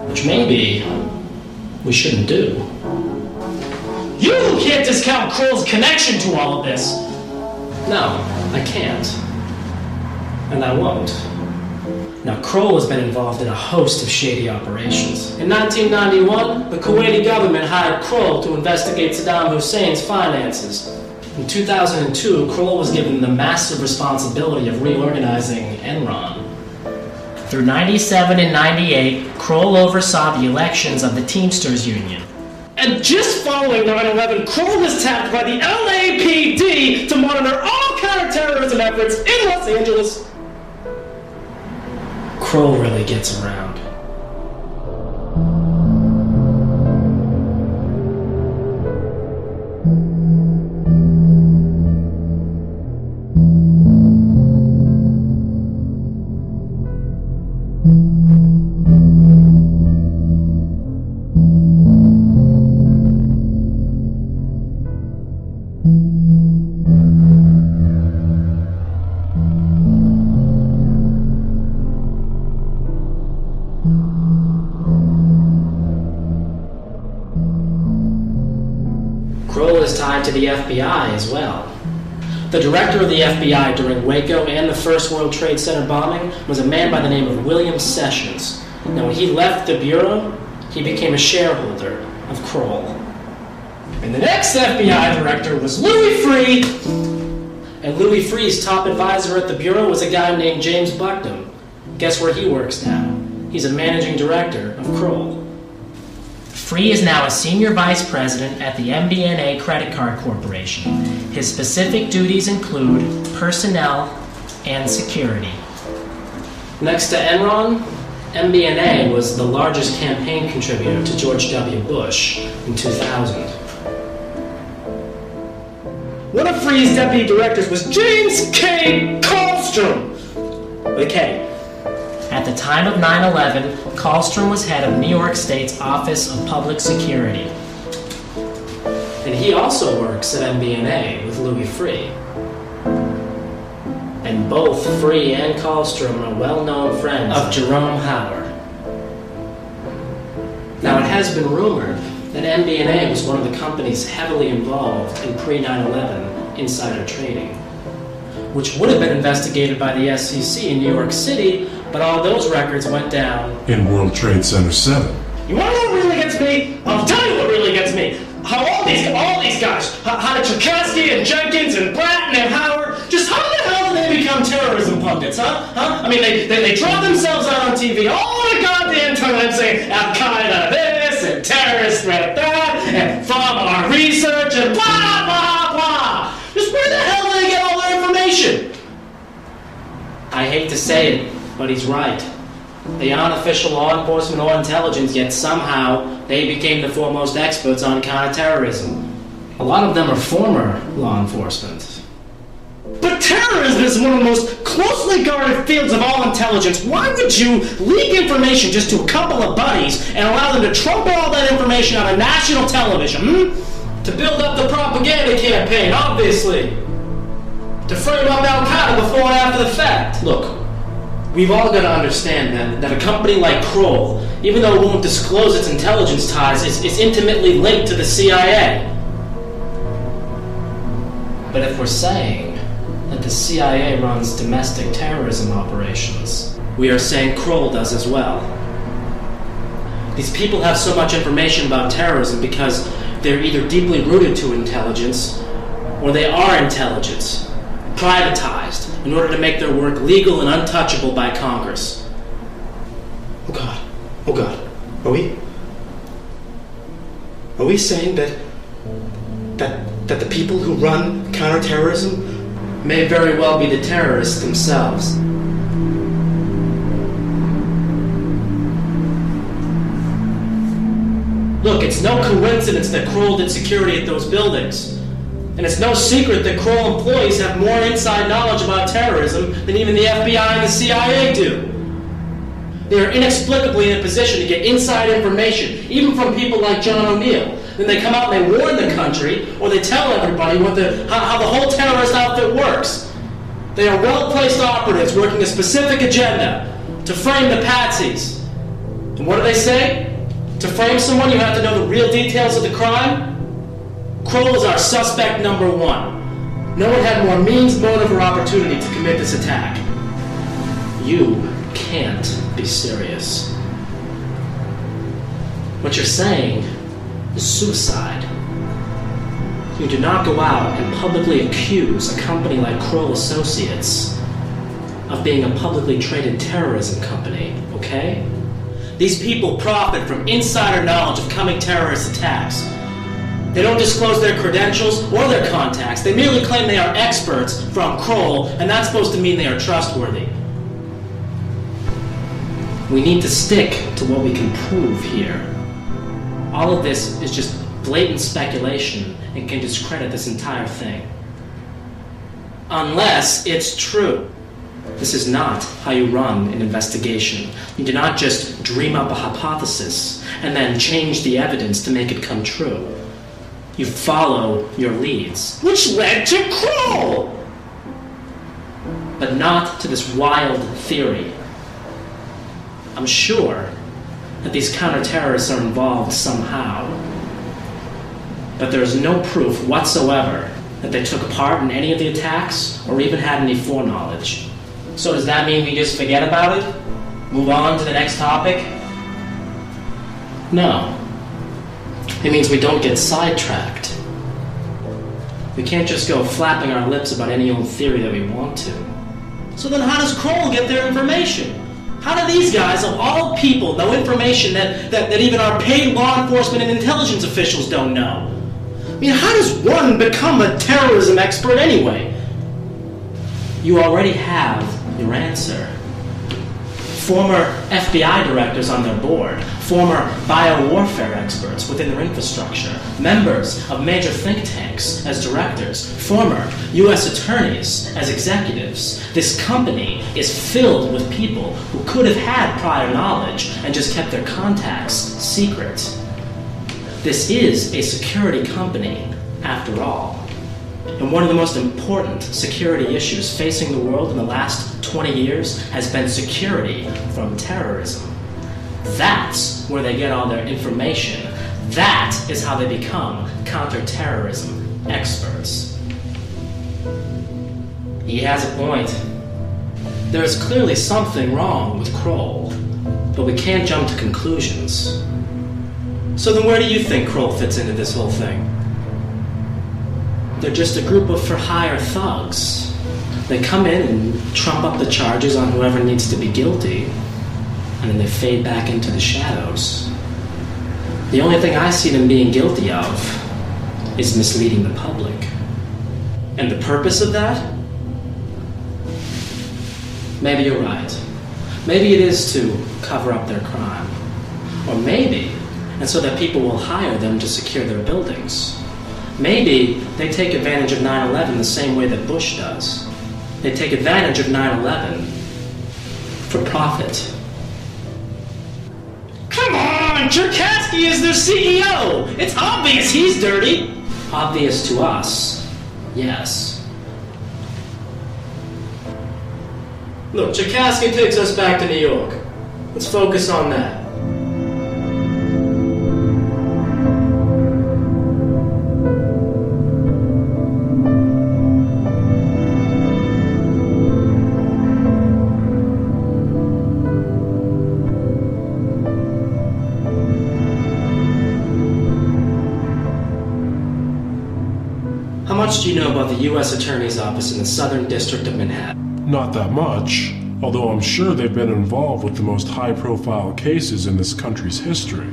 Which maybe we shouldn't do. You can't discount Kroll's connection to all of this! No, I can't. And I won't. Now, Kroll has been involved in a host of shady operations. In 1991, the Kuwaiti government hired Kroll to investigate Saddam Hussein's finances. In 2002, Kroll was given the massive responsibility of reorganizing Enron. Through 97 and 98, Kroll oversaw the elections of the Teamsters Union. And just following 9/11, Kroll was tapped by the LAPD to monitor all counterterrorism efforts in Los Angeles. Kroll really gets around. Kroll is tied to the FBI as well. The director of the FBI during Waco and the first World Trade Center bombing was a man by the name of William Sessions. Now, when he left the Bureau, he became a shareholder of Kroll. And the next FBI director was Louis Freeh. And Louis Freeh's top advisor at the Bureau was a guy named James Bucknam. Guess where he works now? He's a managing director of Kroll. Freeh is now a senior vice president at the MBNA Credit Card Corporation. His specific duties include personnel and security. Next to Enron, MBNA was the largest campaign contributor to George W. Bush in 2000. One of Freeh's deputy directors was James K. Kallstrom. With a K. At the time of 9/11, Kallstrom was head of New York State's Office of Public Security. And he also works at MBNA with Louis Freeh. And both Freeh and Kallstrom are well-known friends of Jerome Howard. Now, it has been rumored that MBNA was one of the companies heavily involved in pre-9/11 insider trading, which would have been investigated by the SEC in New York City, but all those records went down In World Trade Center 7. You want to know what really gets me? I'll tell you what really gets me. How all these guys, how did Cherkasky and Jenkins and Bratton and Howard, just how the hell did they become terrorism pundits, huh? I mean, they draw themselves out on TV all the goddamn time saying Al-Qaeda this and terrorist threat that, and from our research and blah, blah, blah. Just where the hell do they get all their information? I hate to say it, but he's right. They aren't official law enforcement or intelligence, yet somehow they became the foremost experts on counterterrorism. A lot of them are former law enforcement. But terrorism is one of the most closely guarded fields of all intelligence. Why would you leak information just to a couple of buddies and allow them to trumpet all that information on a national television, To build up the propaganda campaign, obviously. To frame up Al-Qaeda before and after the fact. Look, we've all got to understand that a company like Kroll, even though it won't disclose its intelligence ties, is intimately linked to the CIA. But if we're saying that the CIA runs domestic terrorism operations, we are saying Kroll does as well. These people have so much information about terrorism because they're either deeply rooted to intelligence or they are intelligence, privatized in order to make their work legal and untouchable by Congress. Oh God. Are we saying that the people who run counterterrorism May very well be the terrorists themselves. Look, it's no coincidence that Kroll did security at those buildings. And it's no secret that Kroll employees have more inside knowledge about terrorism than even the FBI and the CIA do. They are inexplicably in a position to get inside information, even from people like John O'Neill. Then they come out and they warn the country, or they tell everybody how the whole terrorist outfit works. They are well-placed operatives working a specific agenda to frame the patsies. And what do they say? To frame someone, you have to know the real details of the crime? Kroll is our suspect number one. No one had more means, motive, or opportunity to commit this attack. You can't be serious. What you're saying is suicide. You do not go out and publicly accuse a company like Kroll Associates of being a publicly traded terrorism company, okay? These people profit from insider knowledge of coming terrorist attacks. They don't disclose their credentials or their contacts. They merely claim they are experts from Kroll, and that's supposed to mean they are trustworthy. We need to stick to what we can prove here. All of this is just blatant speculation and can discredit this entire thing. Unless it's true. This is not how you run an investigation. You do not just dream up a hypothesis and then change the evidence to make it come true. You follow your leads. Which led to Kroll! But not to this wild theory. I'm sure that these counter-terrorists are involved somehow. But there is no proof whatsoever that they took part in any of the attacks or even had any foreknowledge. So does that mean we just forget about it? Move on to the next topic? No. It means we don't get sidetracked. We can't just go flapping our lips about any old theory that we want to. So then how does Kroll get their information? How do these guys, of all people, know information that even our paid law enforcement and intelligence officials don't know? I mean, how does one become a terrorism expert anyway? You already have your answer. Former FBI directors on their board, former biowarfare experts within their infrastructure, members of major think tanks as directors, former U.S. attorneys as executives. This company is filled with people who could have had prior knowledge and just kept their contacts secret. This is a security company, after all. And one of the most important security issues facing the world in the last 20 years has been security from terrorism. That's where they get all their information. That is how they become counterterrorism experts. He has a point. There is clearly something wrong with Kroll, but we can't jump to conclusions. So then where do you think Kroll fits into this whole thing? They're just a group of for-hire thugs. They come in and trump up the charges on whoever needs to be guilty, and then they fade back into the shadows. The only thing I see them being guilty of is misleading the public. And the purpose of that? Maybe you're right. Maybe it is to cover up their crime. Or maybe, and so that people will hire them to secure their buildings. Maybe they take advantage of 9/11 the same way that Bush does. They take advantage of 9/11 for profit. Come on! Cherkasky is their CEO! It's obvious he's dirty! Obvious to us, yes. Look, Cherkasky takes us back to New York. Let's focus on that. How much do you know about the U.S. Attorney's Office in the Southern District of Manhattan? Not that much, although I'm sure they've been involved with the most high-profile cases in this country's history.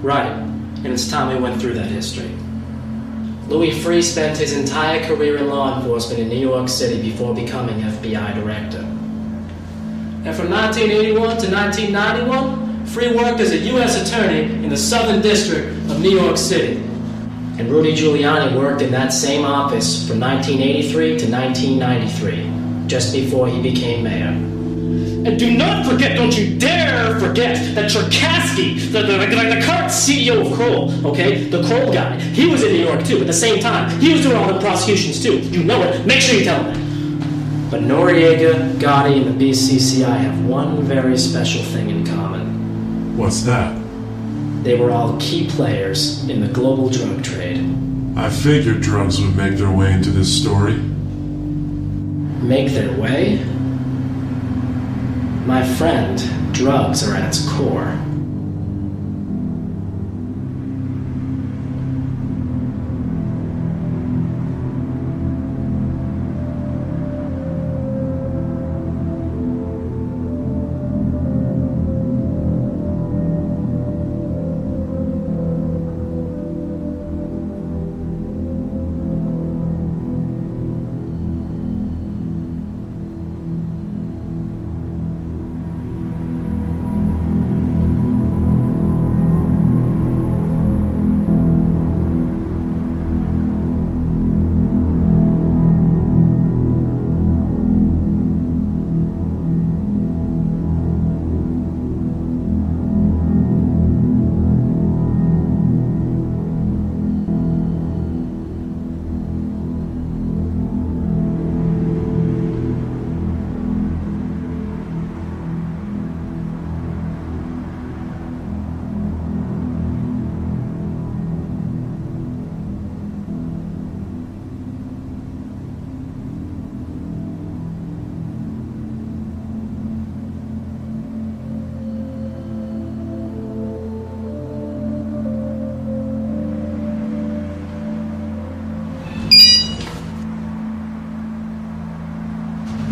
Right, and it's time we went through that history. Louis Freeh spent his entire career in law enforcement in New York City before becoming FBI director. And from 1981 to 1991, Freeh worked as a U.S. attorney in the Southern District of of New York City. And Rudy Giuliani worked in that same office from 1983 to 1993, just before he became mayor. And do not forget, don't you dare forget, that Cherkasky, the current CEO of Kroll, okay, the Kroll guy, he was in New York too at the same time. He was doing all the prosecutions too. You know it. Make sure you tell him that. But Noriega, Gotti, and the BCCI have one very special thing in common. What's that? They were all key players in the global drug trade. I figured drugs would make their way into this story. Make their way? My friend, drugs are at its core.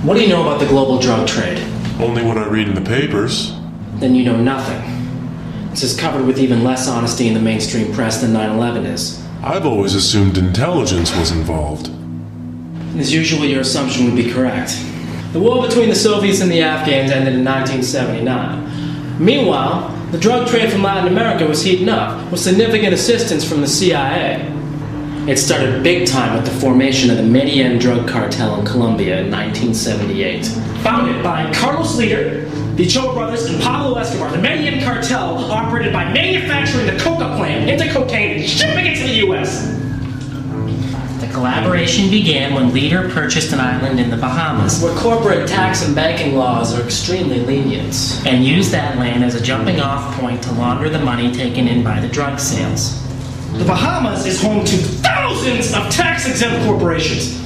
What do you know about the global drug trade? Only what I read in the papers. Then you know nothing. This is covered with even less honesty in the mainstream press than 9/11 is. I've always assumed intelligence was involved. As usual, your assumption would be correct. The war between the Soviets and the Afghans ended in 1979. Meanwhile, the drug trade from Latin America was heating up, with significant assistance from the CIA. It started big time with the formation of the Medellin drug cartel in Colombia in 1978. Founded by Carlos Leader, the Ochoa brothers, and Pablo Escobar, the Medellin cartel operated by manufacturing the coca plant into cocaine and shipping it to the U.S. The collaboration began when Leader purchased an island in the Bahamas Where corporate tax and banking laws are extremely lenient. and used that land as a jumping off point to launder the money taken in by the drug sales. The Bahamas is home to thousands of tax-exempt corporations.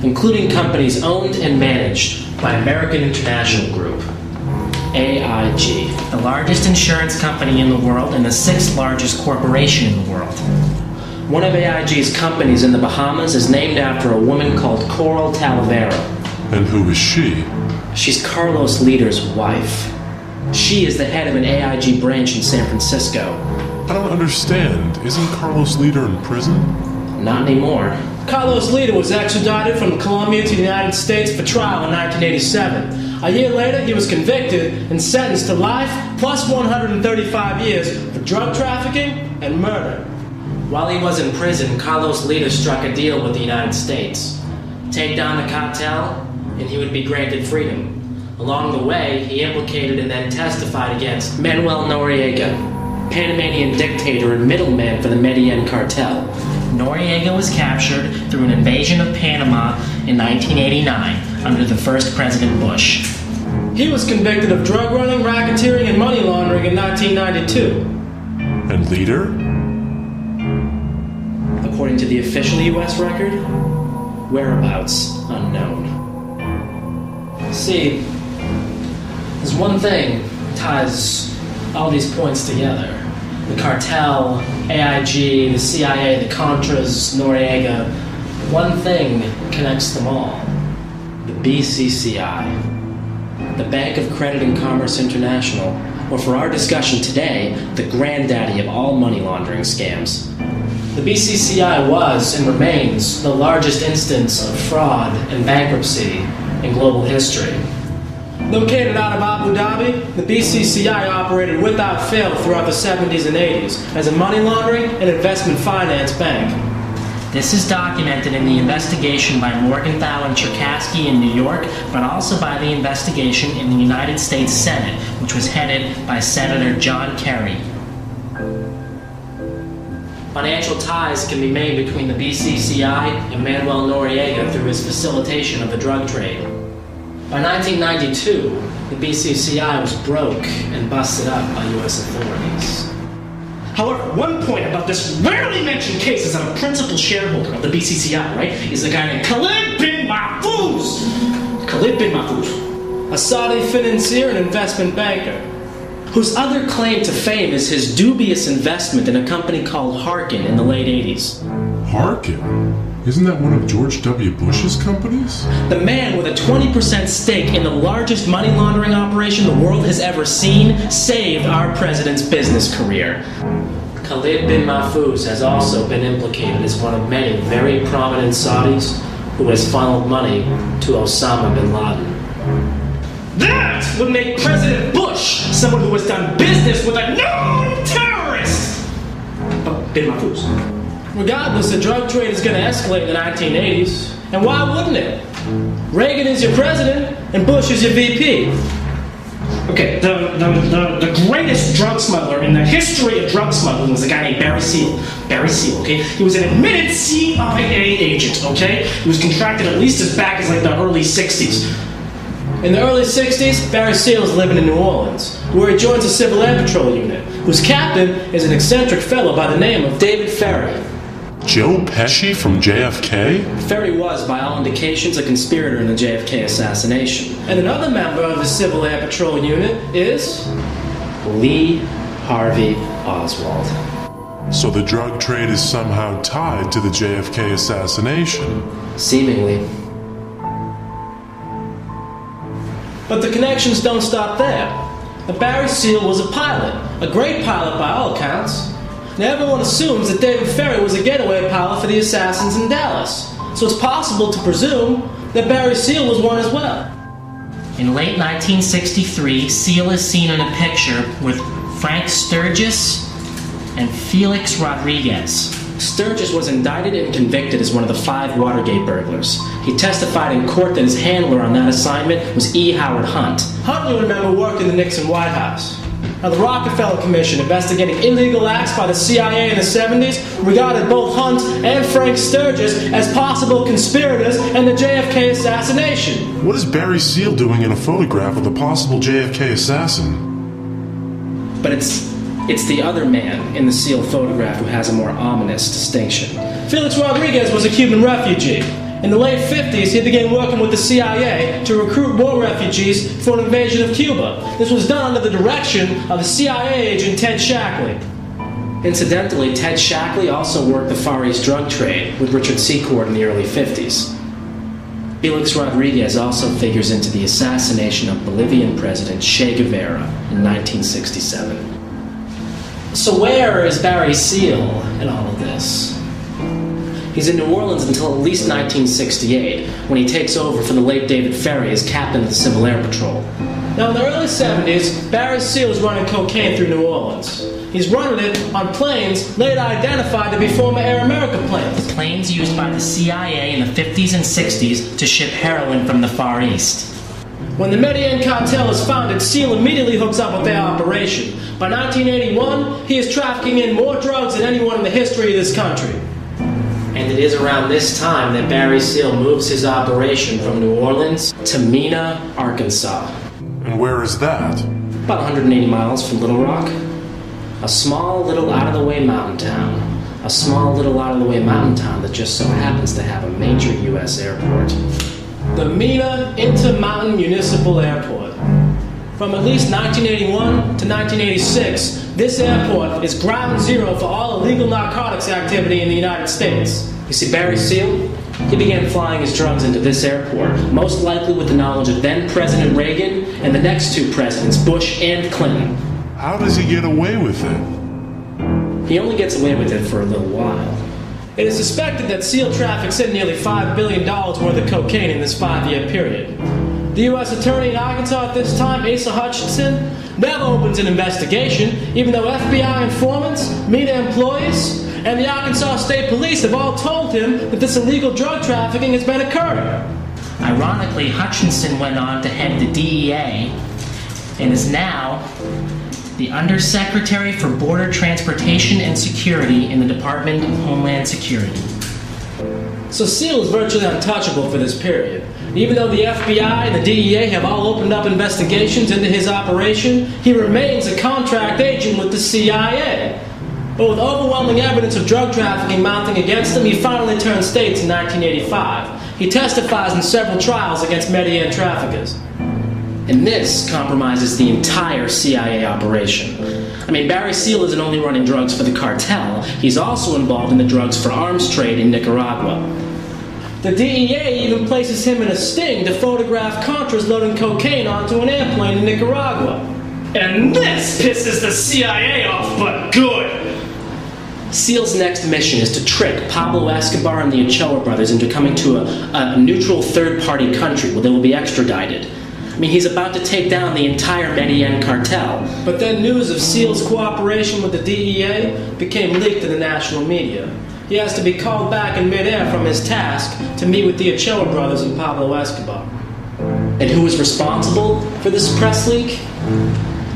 Including companies owned and managed by American International Group, AIG. The largest insurance company in the world and the sixth largest corporation in the world. One of AIG's companies in the Bahamas is named after a woman called Coral Talavera. And who is she? She's Carlos Leader's wife. She is the head of an AIG branch in San Francisco. I don't understand. Isn't Carlos Leader in prison? Not anymore. Carlos Leader was extradited from Colombia to the United States for trial in 1987. A year later, he was convicted and sentenced to life plus 135 years for drug trafficking and murder. While he was in prison, Carlos Leader struck a deal with the United States. Take down the cartel, and he would be granted freedom. Along the way, he implicated and then testified against Manuel Noriega, Panamanian dictator and middleman for the Medellin cartel. Noriega was captured through an invasion of Panama in 1989 under the first President Bush. He was convicted of drug running, racketeering, and money laundering in 1992. And Leader? According to the official U.S. record, whereabouts unknown. See, there's one thing that ties all these points together. The cartel, AIG, the CIA, the Contras, Noriega. One thing connects them all. The BCCI. The Bank of Credit and Commerce International, or for our discussion today, the granddaddy of all money laundering scams. The BCCI was, and remains, the largest instance of fraud and bankruptcy in global history. Located out of Abu Dhabi, the BCCI operated without fail throughout the 70s and 80s as a money laundering and investment finance bank. This is documented in the investigation by Morgenthau and Cherkasky in New York, but also by the investigation in the United States Senate, which was headed by Senator John Kerry. Financial ties can be made between the BCCI and Manuel Noriega through his facilitation of the drug trade. By 1992, the BCCI was broke and busted up by U.S. authorities. However, one point about this rarely mentioned case is that a principal shareholder of the BCCI, right, is a guy named Khalid bin Mahfouz. Khalid bin Mahfouz. A Saudi financier and investment banker, whose other claim to fame is his dubious investment in a company called Harkin in the late 80s. Harkin? Isn't that one of George W. Bush's companies? The man with a 20% stake in the largest money laundering operation the world has ever seen saved our president's business career. Khalid bin Mahfouz has also been implicated as one of many very prominent Saudis who has funneled money to Osama bin Laden. That would make President Bush someone who has done business with a known terrorist! Bin Mahfouz. Regardless, the drug trade is going to escalate in the 1980s. And why wouldn't it? Reagan is your president, and Bush is your VP. Okay, the greatest drug smuggler in the history of drug smuggling was a guy named Barry Seal. Barry Seal, okay? He was an admitted CIA agent, okay? He was contracted at least as back as like the early 60s. In the early 60s, Barry Seal is living in New Orleans, where he joins a Civil Air Patrol unit, whose captain is an eccentric fellow by the name of David Ferry. Joe Pesci from JFK? Ferry was, by all indications, a conspirator in the JFK assassination. And another member of the Civil Air Patrol unit is Lee Harvey Oswald. So the drug trade is somehow tied to the JFK assassination? Seemingly. But the connections don't stop there. Barry Seal was a pilot, a great pilot by all accounts. Now everyone assumes that David Ferry was a getaway pilot for the assassins in Dallas, so it's possible to presume that Barry Seal was one as well. In late 1963, Seal is seen in a picture with Frank Sturgis and Felix Rodriguez. Sturgis was indicted and convicted as one of the 5 Watergate burglars. He testified in court that his handler on that assignment was E. Howard Hunt. Hunt, you remember, worked in the Nixon White House. Now, the Rockefeller Commission, investigating illegal acts by the CIA in the 70s, regarded both Hunt and Frank Sturgis as possible conspirators in the JFK assassination. What is Barry Seal doing in a photograph of the possible JFK assassin? But it's the other man in the Seal photograph who has a more ominous distinction. Felix Rodriguez was a Cuban refugee. In the late 50s, he began working with the CIA to recruit more refugees for an invasion of Cuba. This was done under the direction of the CIA agent Ted Shackley. Incidentally, Ted Shackley also worked the Far East drug trade with Richard Secord in the early 50s. Felix Rodriguez also figures into the assassination of Bolivian President Che Guevara in 1967. So where is Barry Seal in all of this? He's in New Orleans until at least 1968, when he takes over for the late David Ferry as captain of the Civil Air Patrol. Now, in the early 70s, Barry Seal is running cocaine through New Orleans. He's running it on planes later identified to be former Air America planes. Planes used by the CIA in the 50s and 60s to ship heroin from the Far East. When the Medellin cartel is founded, Seal immediately hooks up with their operation. By 1981, he is trafficking in more drugs than anyone in the history of this country. And it is around this time that Barry Seal moves his operation from New Orleans to Mena, Arkansas. And where is that? About 180 miles from Little Rock. A small little out-of-the-way mountain town. A small little out-of-the-way mountain town that just so happens to have a major U.S. airport. The Mena Intermountain Municipal Airport. From at least 1981 to 1986, this airport is ground zero for all illegal narcotics activity in the United States. You see, Barry Seal, he began flying his drugs into this airport, most likely with the knowledge of then President Reagan and the next 2 presidents, Bush and Clinton. How does he get away with it? He only gets away with it for a little while. It is suspected that Seal traffics in nearly $5 billion worth of cocaine in this 5-year period. The U.S. Attorney in Arkansas at this time, Asa Hutchinson, never opens an investigation, even though FBI informants, MENA employees, and the Arkansas State Police have all told him that this illegal drug trafficking has been occurring. Ironically, Hutchinson went on to head the DEA and is now the Undersecretary for Border Transportation and Security in the Department of Homeland Security. So Seal is virtually untouchable for this period. Even though the FBI and the DEA have all opened up investigations into his operation, he remains a contract agent with the CIA. But with overwhelming evidence of drug trafficking mounting against him, he finally turned states in 1985. He testifies in several trials against Medellin traffickers. And this compromises the entire CIA operation. I mean, Barry Seal isn't only running drugs for the cartel, he's also involved in the drugs for arms trade in Nicaragua. The DEA even places him in a sting to photograph Contras loading cocaine onto an airplane in Nicaragua. And this pisses the CIA off, but good! Seal's next mission is to trick Pablo Escobar and the Ochoa brothers into coming to a neutral third-party country where they will be extradited. I mean, he's about to take down the entire Medellin cartel. But then news of Seal's cooperation with the DEA became leaked to the national media. He has to be called back in midair from his task to meet with the Ochoa brothers and Pablo Escobar. And who is responsible for this press leak?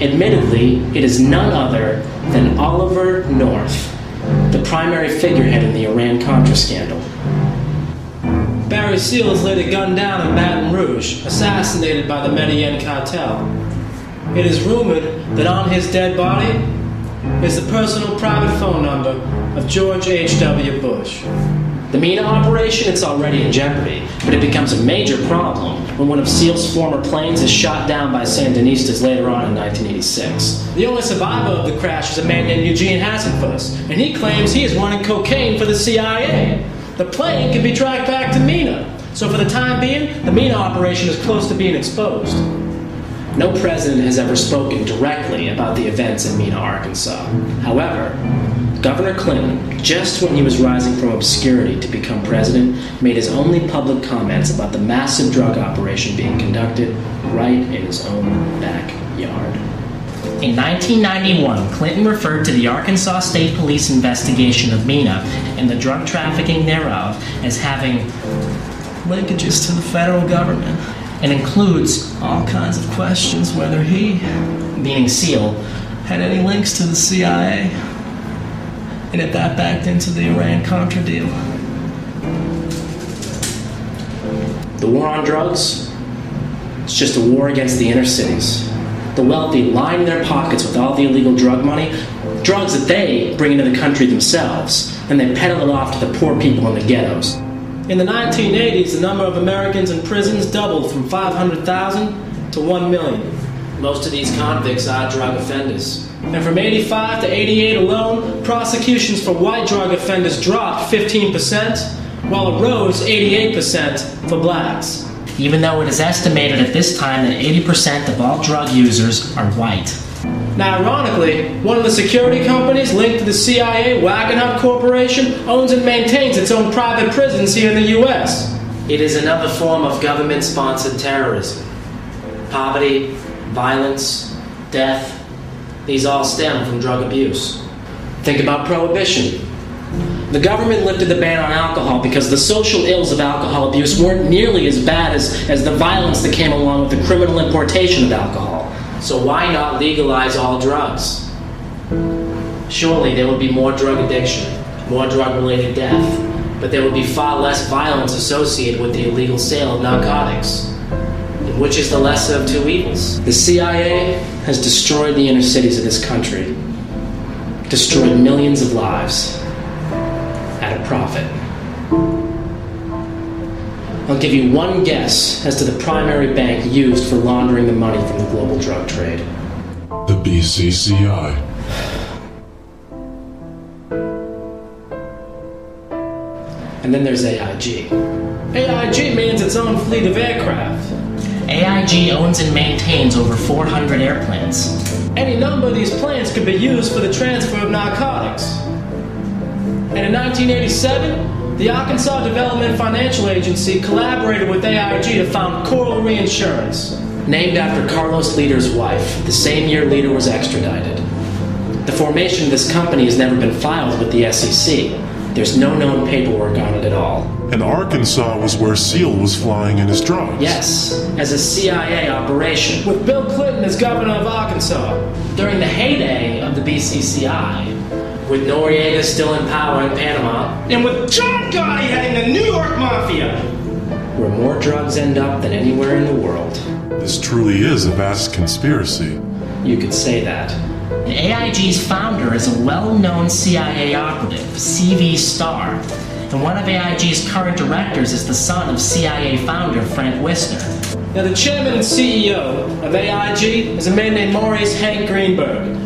Admittedly, it is none other than Oliver North, the primary figurehead in the Iran-Contra scandal. Barry Seal is later gunned down in Baton Rouge, assassinated by the Medellin cartel. It is rumored that on his dead body is the personal private phone number of George H.W. Bush. The MENA operation, it's already in jeopardy, but it becomes a major problem when one of Seal's former planes is shot down by Sandinistas later on in 1986. The only survivor of the crash is a man named Eugene Hassenfuss, and he claims he is running cocaine for the CIA. The plane can be tracked back to MENA, so for the time being, the MENA operation is close to being exposed. No president has ever spoken directly about the events in Mena, Arkansas. However, Governor Clinton, just when he was rising from obscurity to become president, made his only public comments about the massive drug operation being conducted right in his own backyard. In 1991, Clinton referred to the Arkansas State Police investigation of Mena and the drug trafficking thereof as having linkages to the federal government, and includes all kinds of questions whether he, meaning Seal, had any links to the CIA, and if that backed into the Iran-Contra deal. The war on drugs, it's just a war against the inner cities. The wealthy line their pockets with all the illegal drug money, drugs that they bring into the country themselves, and they peddle it off to the poor people in the ghettos. In the 1980s, the number of Americans in prisons doubled from 500,000 to 1 million. Most of these convicts are drug offenders. And from 85 to 88 alone, prosecutions for white drug offenders dropped 15%, while it rose 88% for blacks. Even though it is estimated at this time that 80% of all drug users are white. Now, ironically, one of the security companies linked to the CIA, Wackenhut Corporation, owns and maintains its own private prisons here in the U.S. It is another form of government-sponsored terrorism. Poverty, violence, death, these all stem from drug abuse. Think about prohibition. The government lifted the ban on alcohol because the social ills of alcohol abuse weren't nearly as bad as the violence that came along with the criminal importation of alcohol. So why not legalize all drugs? Surely there would be more drug addiction, more drug-related death, but there would be far less violence associated with the illegal sale of narcotics. And which is the lesser of two evils? The CIA has destroyed the inner cities of this country, destroyed millions of lives at a profit. I'll give you one guess as to the primary bank used for laundering the money from the global drug trade. The BCCI. And then there's AIG. AIG means its own fleet of aircraft. AIG owns and maintains over 400 airplanes. Any number of these planes could be used for the transfer of narcotics. And in 1987, the Arkansas Development Financial Agency collaborated with AIG to found Coral Reinsurance. named after Carlos Leder's wife, the same year Leder was extradited. The formation of this company has never been filed with the SEC. There's no known paperwork on it at all. And Arkansas was where Seal was flying in his drugs. Yes, as a CIA operation, with Bill Clinton as governor of Arkansas. During the heyday of the BCCI, with Noriega still in power in Panama, And with John Gotti heading the New York Mafia. where more drugs end up than anywhere in the world. This truly is a vast conspiracy. You could say that. AIG's founder is a well-known CIA operative, CV Starr, and one of AIG's current directors is the son of CIA founder Frank Wisner. Now, the chairman and CEO of AIG is a man named Maurice Hank Greenberg.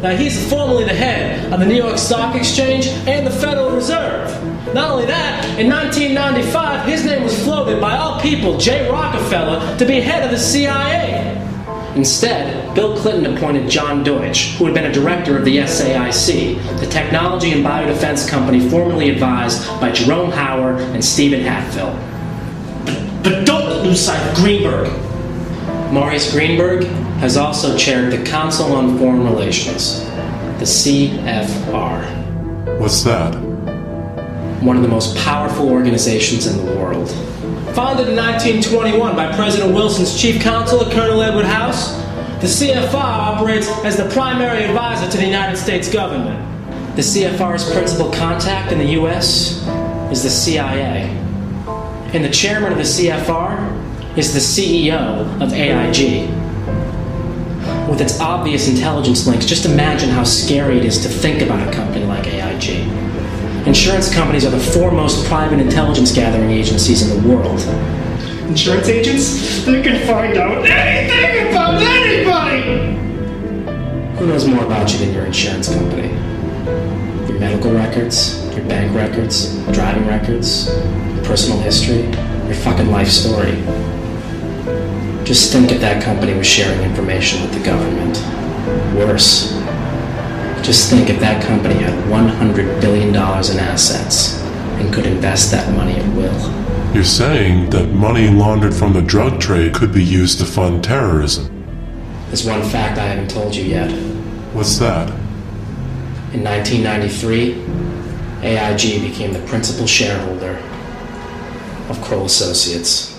Now, he's formerly the head of the New York Stock Exchange and the Federal Reserve. Not only that, in 1995, his name was floated by all people, Jay Rockefeller, to be head of the CIA. Instead, Bill Clinton appointed John Deutsch, who had been a director of the SAIC, the technology and biodefense company formerly advised by Jerome Howard and Stephen Hatfield. But don't lose sight of Greenberg. Maurice Greenberg has also chaired the Council on Foreign Relations, the CFR, What's that? one of the most powerful organizations in the world. Founded in 1921 by President Wilson's chief counselor, Colonel Edward House, the CFR operates as the primary advisor to the United States government. The CFR's principal contact in the U.S. is the CIA. And the chairman of the CFR is the CEO of AIG. With its obvious intelligence links, just imagine how scary it is to think about a company like AIG. Insurance companies are the foremost private intelligence gathering agencies in the world. Insurance agents? They can find out anything about anybody! Who knows more about you than your insurance company? Your medical records, your bank records, driving records, personal history, your fucking life story. Just think if that company was sharing information with the government. Worse. Just think if that company had $100 billion in assets and could invest that money at will. You're saying that money laundered from the drug trade could be used to fund terrorism. There's one fact I haven't told you yet. What's that? In 1993, AIG became the principal shareholder of Kroll Associates.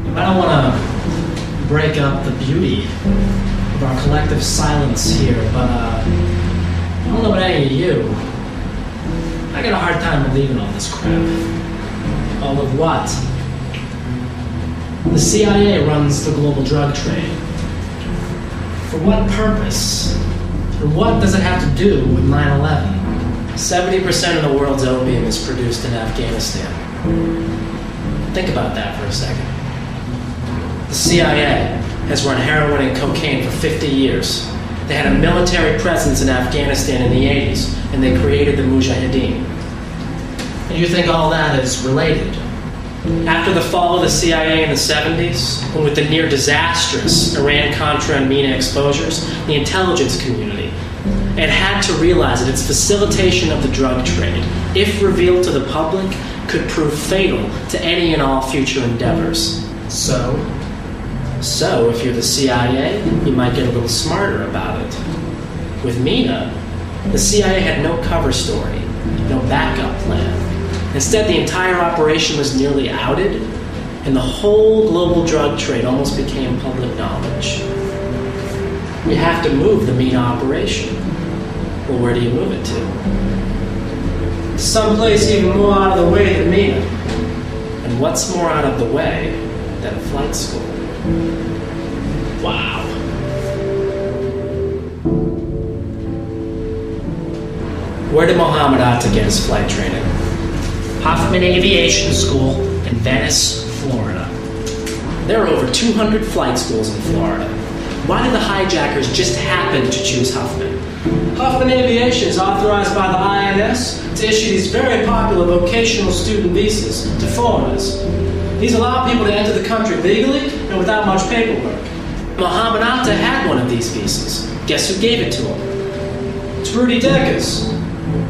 I don't want to break up the beauty of our collective silence here, but I don't know about any of you. I got a hard time believing all this crap. All of what? The CIA runs the global drug trade. For what purpose? Or what does it have to do with 9/11? 70% of the world's opium is produced in Afghanistan. Think about that for a second. The CIA has run heroin and cocaine for 50 years. They had a military presence in Afghanistan in the 80s, and they created the Mujahideen. And you think all that is related? After the fall of the CIA in the 70s, and with the near disastrous Iran-Contra and MENA exposures, the intelligence community it had to realize that its facilitation of the drug trade, if revealed to the public, could prove fatal to any and all future endeavors. So if you're the CIA, you might get a little smarter about it. With MENA, the CIA had no cover story, no backup plan. Instead, the entire operation was nearly outed, and the whole global drug trade almost became public knowledge. You have to move the MENA operation. Well, where do you move it to? Someplace even more out of the way than MENA. And what's more out of the way than a flight school? Wow. Where did Mohammed Atta get his flight training? Hoffman Aviation School in Venice, Florida. There are over 200 flight schools in Florida. Why did the hijackers just happen to choose Huffman? Huffman Aviation is authorized by the INS to issue these very popular vocational student visas to foreigners. These allow people to enter the country legally and without much paperwork. Mohammed Atta had one of these visas. Guess who gave it to him? It's Rudy Deckers,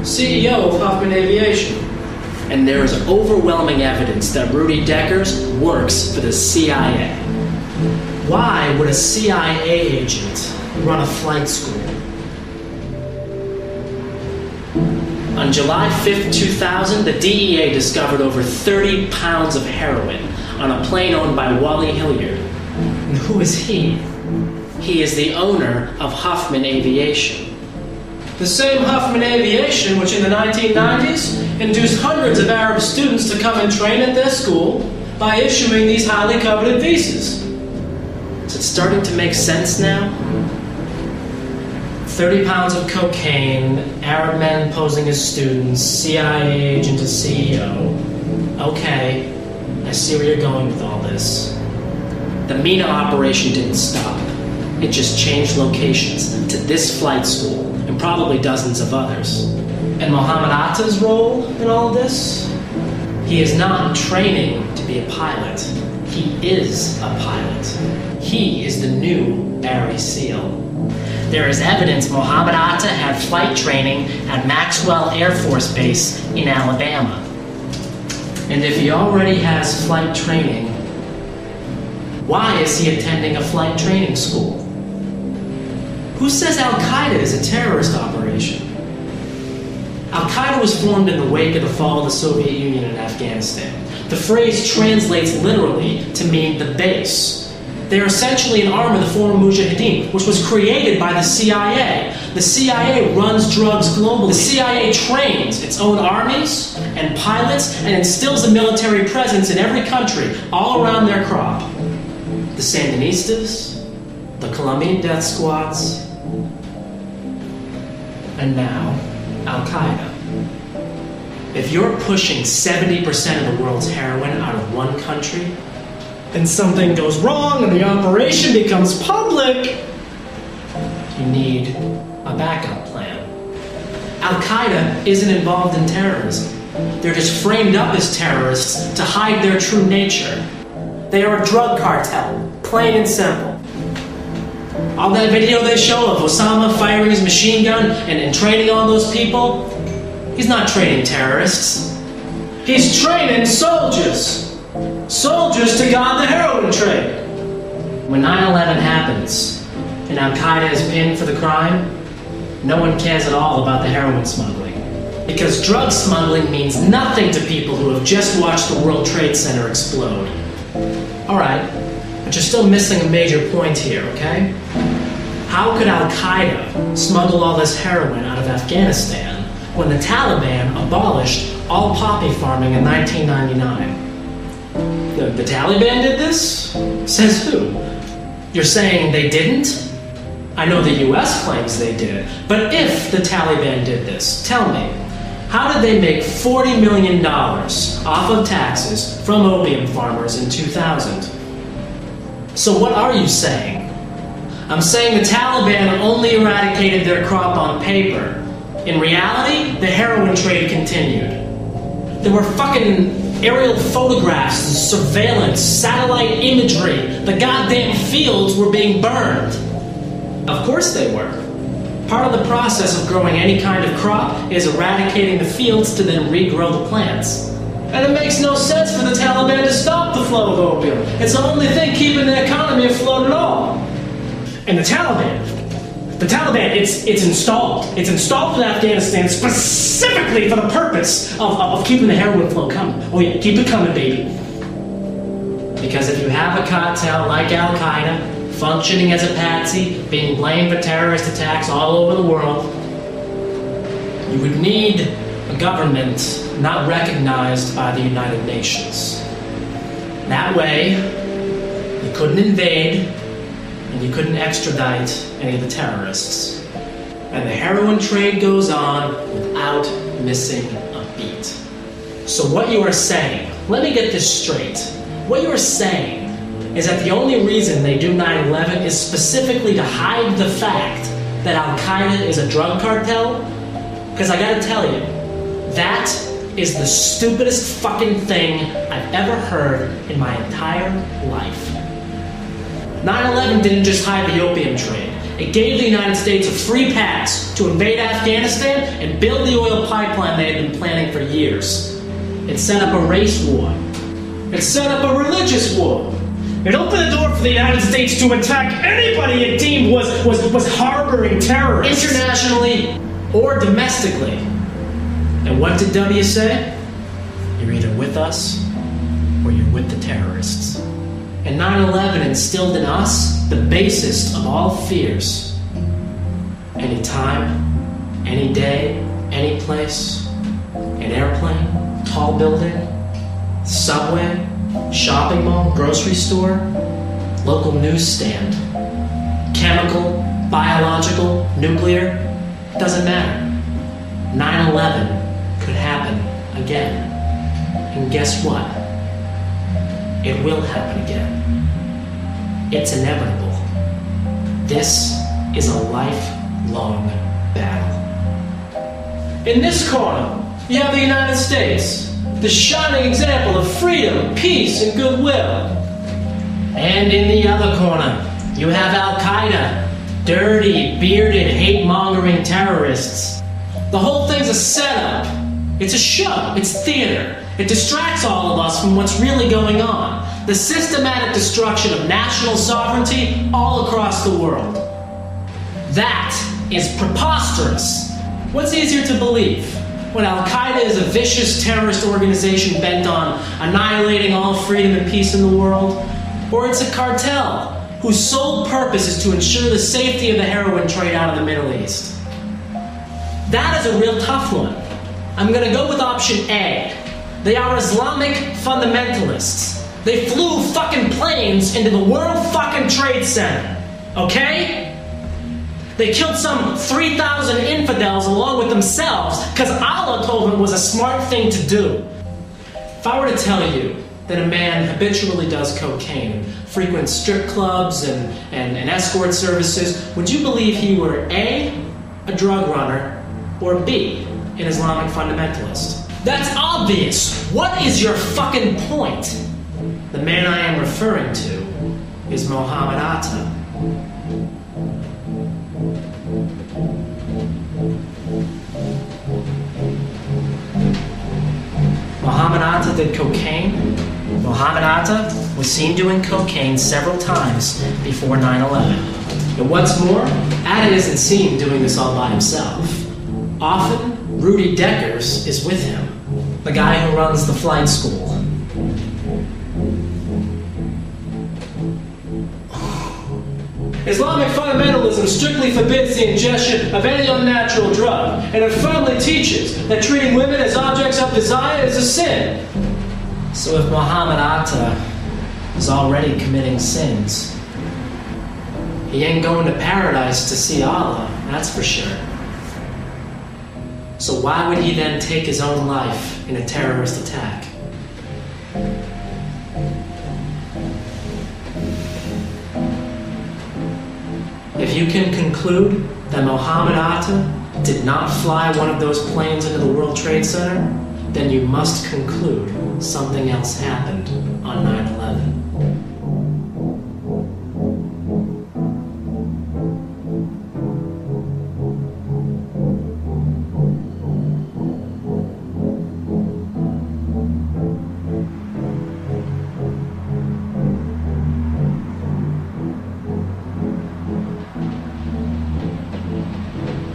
CEO of Huffman Aviation. And there is overwhelming evidence that Rudy Deckers works for the CIA. Why would a CIA agent run a flight school? On July 5th, 2000, the DEA discovered over 30 pounds of heroin on a plane owned by Wally Hilliard. And who is he? He is the owner of Huffman Aviation. The same Huffman Aviation which in the 1990s induced hundreds of Arab students to come and train at their school by issuing these highly coveted visas. Is it starting to make sense now? 30 pounds of cocaine, Arab men posing as students, CIA agent as CEO. Okay, I see where you're going with all this. The MENA operation didn't stop. It just changed locations to this flight school and probably dozens of others. And Mohammed Atta's role in all of this? He is not training to be a pilot. He is a pilot. He is the new Barry Seal. There is evidence Mohammed Atta had flight training at Maxwell Air Force Base in Alabama. And if he already has flight training, why is he attending a flight training school? Who says Al-Qaeda is a terrorist operation? Al-Qaeda was formed in the wake of the fall of the Soviet Union in Afghanistan. The phrase translates literally to mean the base. They are essentially an arm of the foreign Mujahideen, which was created by the CIA. The CIA runs drugs globally. The CIA trains its own armies and pilots and instills a military presence in every country, all around their crop. The Sandinistas, the Colombian death squads, and now Al-Qaeda. If you're pushing 70% of the world's heroin out of one country, and something goes wrong and the operation becomes public, you need a backup plan. Al-Qaeda isn't involved in terrorism. They're just framed up as terrorists to hide their true nature. They are a drug cartel, plain and simple. All that video they show of Osama firing his machine gun and training all those people, he's not training terrorists. He's training soldiers. Soldiers to guard the heroin trade. When 9/11 happens and Al-Qaeda is pinned for the crime, no one cares at all about the heroin smuggling. Because drug smuggling means nothing to people who have just watched the World Trade Center explode. Alright, but you're still missing a major point here, okay? How could Al-Qaeda smuggle all this heroin out of Afghanistan when the Taliban abolished all poppy farming in 1999? The Taliban did this? Says who? You're saying they didn't? I know the US claims they did, but if the Taliban did this, tell me, how did they make $40 million off of taxes from opium farmers in 2000? So what are you saying? I'm saying the Taliban only eradicated their crop on paper. In reality, the heroin trade continued. There were fucking aerial photographs, surveillance, satellite imagery. The goddamn fields were being burned. Of course they were. Part of the process of growing any kind of crop is eradicating the fields to then regrow the plants. And it makes no sense for the Taliban to stop the flow of opium. It's the only thing keeping the economy afloat at all. And the Taliban, it's installed. It's installed in Afghanistan specifically for the purpose of keeping the heroin flow coming. Oh yeah, keep it coming, baby. Because if you have a cartel like Al-Qaeda, functioning as a patsy, being blamed for terrorist attacks all over the world, you would need a government not recognized by the United Nations. That way, you couldn't invade, and you couldn't extradite any of the terrorists. And the heroin trade goes on without missing a beat. So what you are saying, let me get this straight. What you are saying is that the only reason they do 9/11 is specifically to hide the fact that Al-Qaeda is a drug cartel? Because I gotta tell you, that is the stupidest fucking thing I've ever heard in my entire life. 9/11 didn't just hide the opium trade. It gave the United States a free pass to invade Afghanistan and build the oil pipeline they had been planning for years. It set up a race war. It set up a religious war. It opened the door for the United States to attack anybody it deemed was harboring terrorists. Internationally or domestically. And what did W say? You're either with us or you're with the terrorists. And 9/11 instilled in us the basest of all fears. Any time, any day, any place, an airplane, tall building, subway, shopping mall, grocery store, local newsstand, chemical, biological, nuclear, doesn't matter. 9/11 could happen again. And guess what? It will happen again. It's inevitable. This is a lifelong battle. In this corner, you have the United States, the shining example of freedom, peace, and goodwill. And in the other corner, you have Al-Qaeda, dirty, bearded, hate-mongering terrorists. The whole thing's a setup. It's a show. It's theater. It distracts all of us from what's really going on. The systematic destruction of national sovereignty all across the world. That is preposterous. What's easier to believe? When Al-Qaeda is a vicious terrorist organization bent on annihilating all freedom and peace in the world? Or it's a cartel whose sole purpose is to ensure the safety of the heroin trade out of the Middle East? That is a real tough one. I'm gonna go with option A. They are Islamic fundamentalists. They flew fucking planes into the World fucking Trade Center. Okay? They killed some 3,000 infidels along with themselves because Allah told them it was a smart thing to do. If I were to tell you that a man habitually does cocaine, frequents strip clubs and escort services, would you believe he were A, a drug runner, or B, an Islamic fundamentalist? That's obvious. What is your fucking point? The man I am referring to is Mohammed Atta. Mohammed Atta did cocaine. Mohammed Atta was seen doing cocaine several times before 9/11. And what's more, Atta isn't seen doing this all by himself. Often, Rudy Deckers is with him, the guy who runs the flight school. Islamic fundamentalism strictly forbids the ingestion of any unnatural drug, and it firmly teaches that treating women as objects of desire is a sin. So if Mohammed Atta is already committing sins, he ain't going to paradise to see Allah, that's for sure. So why would he then take his own life in a terrorist attack? If you can conclude that Mohammed Atta did not fly one of those planes into the World Trade Center, then you must conclude something else happened on 9/11.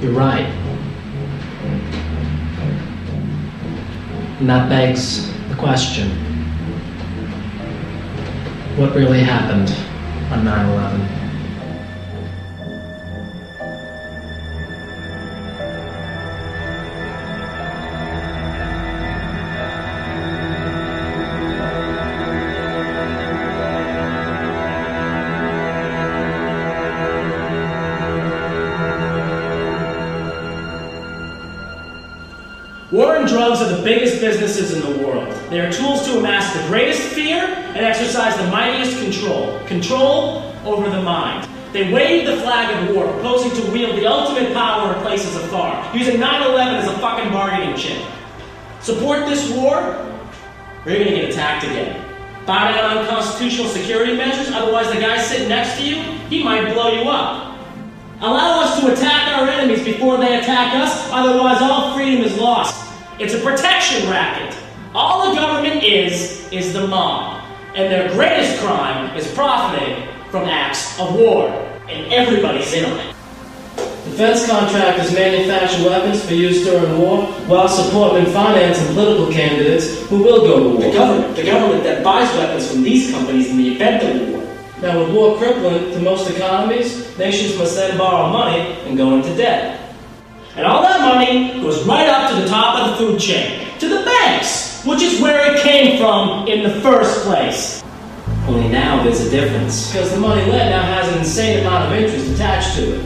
You're right. And that begs the question, what really happened on 9/11? War and drugs are the biggest businesses in the world. They are tools to amass the greatest fear and exercise the mightiest control. Control over the mind. They waved the flag of war, proposing to wield the ultimate power in places afar, using 9/11 as a fucking bargaining chip. Support this war, or you're gonna get attacked again. Bow down on constitutional security measures, otherwise the guy sitting next to you, he might blow you up. Allow us to attack our enemies before they attack us, otherwise all freedom is lost. It's a protection racket. All the government is the mob. And their greatest crime is profiting from acts of war. And everybody's in on it. Defense contractors manufacture weapons for use during war, while supporting and financing political candidates who will go to war. The government that buys weapons from these companies in the event of war. Now with war crippling to most economies, nations must then borrow money and go into debt. And all that money goes right up to the top of the food chain, to the banks, which is where it came from in the first place. Only now there's a difference. Because the money lent now has an insane amount of interest attached to it.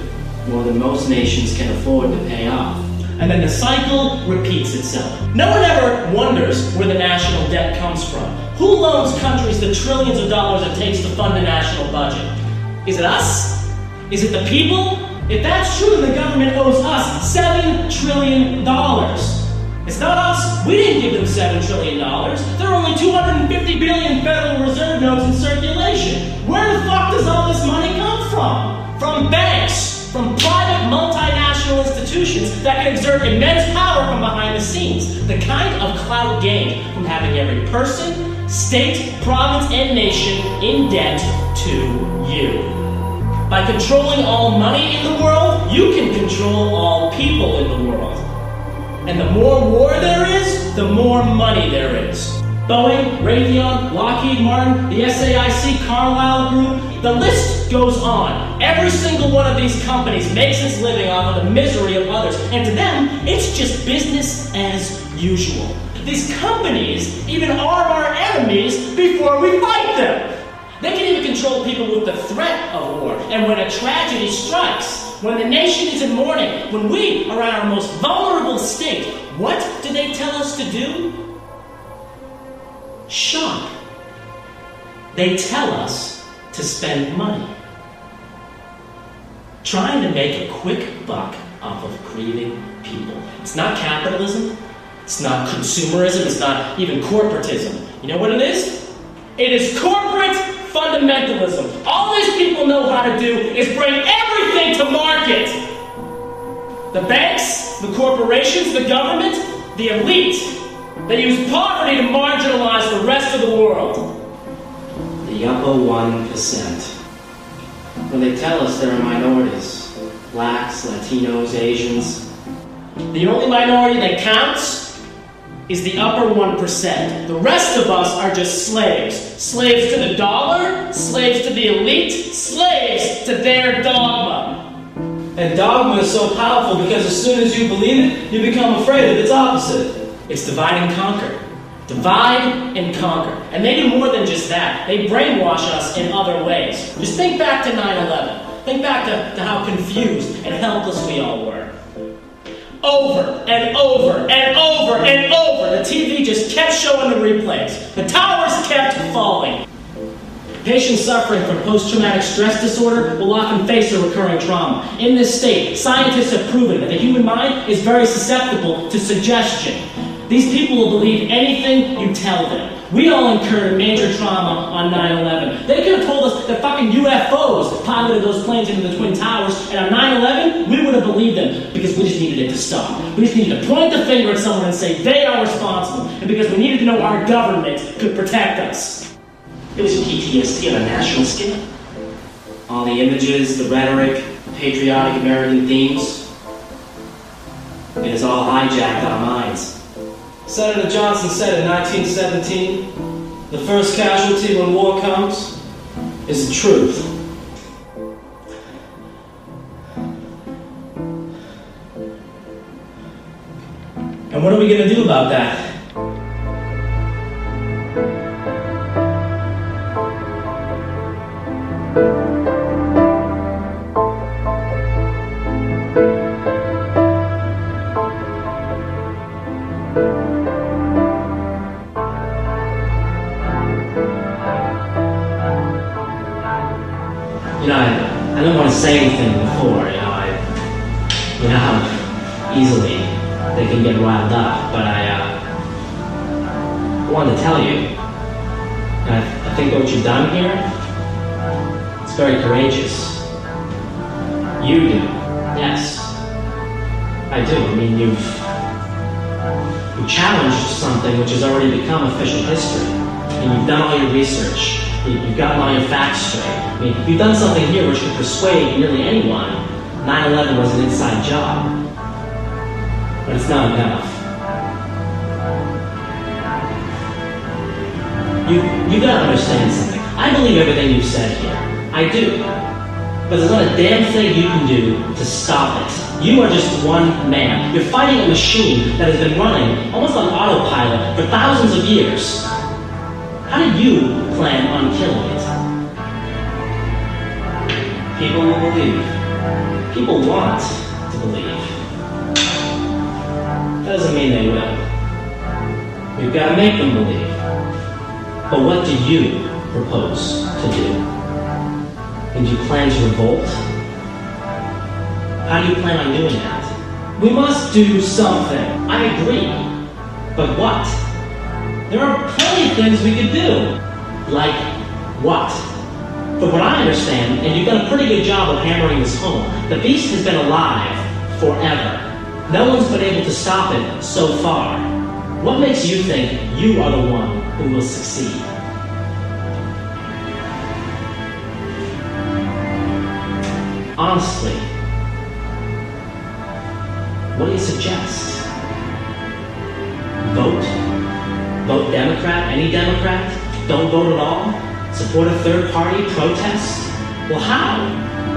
More than most nations can afford to pay off. And then the cycle repeats itself. No one ever wonders where the national debt comes from. Who loans countries the trillions of dollars it takes to fund a national budget? Is it us? Is it the people? If that's true, then the government owes us $7 trillion. It's not us. We didn't give them $7 trillion. There are only 250 billion Federal Reserve notes in circulation. Where the fuck does all this money come from? From banks, from private multinational institutions that can exert immense power from behind the scenes. The kind of clout gained from having every person, state, province, and nation in debt to you. By controlling all money in the world, you can control all people in the world. And the more war there is, the more money there is. Boeing, Raytheon, Lockheed Martin, the SAIC, Carlyle Group, the list goes on. Every single one of these companies makes its living off of the misery of others, and to them, it's just business as usual. These companies even arm our enemies before we fight them. They can even control people with the threat of war. And when a tragedy strikes, when the nation is in mourning, when we are at our most vulnerable state, what do they tell us to do? Shop. They tell us to spend money. Trying to make a quick buck off of grieving people. It's not capitalism. It's not consumerism. It's not even corporatism. You know what it is? It is corporate fundamentalism. All these people know how to do is bring everything to market. The banks, the corporations, the government, the elite. They use poverty to marginalize the rest of the world. The upper 1%. When they tell us there are minorities, blacks, Latinos, Asians, the only minority that counts is the upper 1%. The rest of us are just slaves. Slaves to the dollar, slaves to the elite, slaves to their dogma. And dogma is so powerful because as soon as you believe it, you become afraid of its opposite. It's divide and conquer. Divide and conquer. And they do more than just that. They brainwash us in other ways. Just think back to 9/11. Think back to how confused and helpless we all were. Over and over and over and over, the TV just kept showing the replays. The towers kept falling. Patients suffering from post-traumatic stress disorder will often face a recurring trauma. In this state, scientists have proven that the human mind is very susceptible to suggestion. These people will believe anything you tell them. We all incurred a major trauma on 9/11. They could have told us that fucking UFOs piloted those planes into the Twin Towers, and on 9/11, we would have believed them because we just needed it to stop. We just needed to point the finger at someone and say they are responsible, and because we needed to know our government could protect us. It was PTSD on a national scale. All the images, the rhetoric, patriotic American themes, it has all hijacked our minds. Senator Johnson said in 1917, the first casualty when war comes is the truth. And what are we going to do about that? You know, I didn't want to say anything before, you know how easily they can get riled up, but I wanted to tell you. And I think what you've done here, it's very courageous. You do, yes. I do. I mean, you've challenged something which has already become official history. And you've done all your research. You've gotten all your facts straight. I mean, you've done something here which could persuade nearly anyone 9/11 was an inside job. But it's not enough. You gotta understand something. I believe everything you've said here. I do. But there's not a damn thing you can do to stop it. You are just one man. You're fighting a machine that has been running almost on autopilot for thousands of years. How did you plan on killing it? People will believe. People want to believe. That doesn't mean they will. We've got to make them believe. But what do you propose to do? And do you plan to revolt? How do you plan on doing that? We must do something. I agree. But what? There are plenty of things we could do. Like what? From what I understand, and you've done a pretty good job of hammering this home, the beast has been alive forever. No one's been able to stop it so far. What makes you think you are the one who will succeed? Honestly, what do you suggest? Vote? Vote Democrat? Any Democrat? Don't vote at all? Support a third party? Protest? Well, how?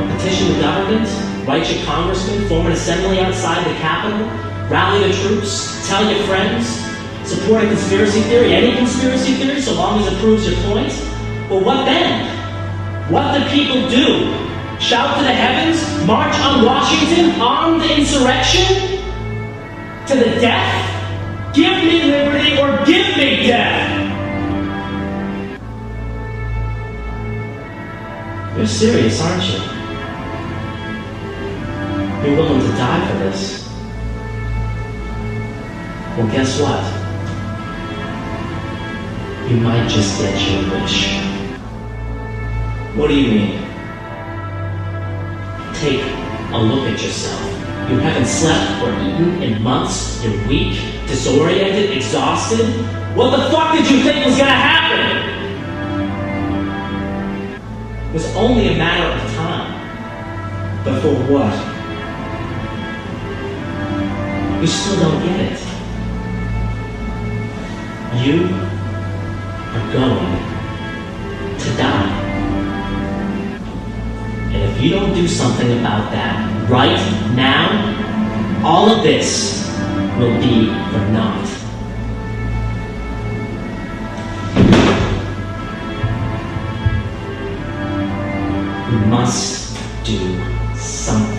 A petition the government? Write your congressman? Form an assembly outside the Capitol? Rally the troops? Tell your friends? Support a conspiracy theory? Any conspiracy theory, so long as it proves your point? Well, what then? What do people do? Shout to the heavens? March on Washington? Armed insurrection? To the death? Give me liberty or give me death! You're serious, aren't you? You're willing to die for this. Well, guess what? You might just get your wish. What do you mean? Take a look at yourself. You haven't slept or eaten in months. You're weak, disoriented, exhausted. What the fuck did you think was gonna happen? It was only a matter of time. But for what? You still don't get it. You are going to die. And if you don't do something about that right now, all of this will be for naught. We must do something.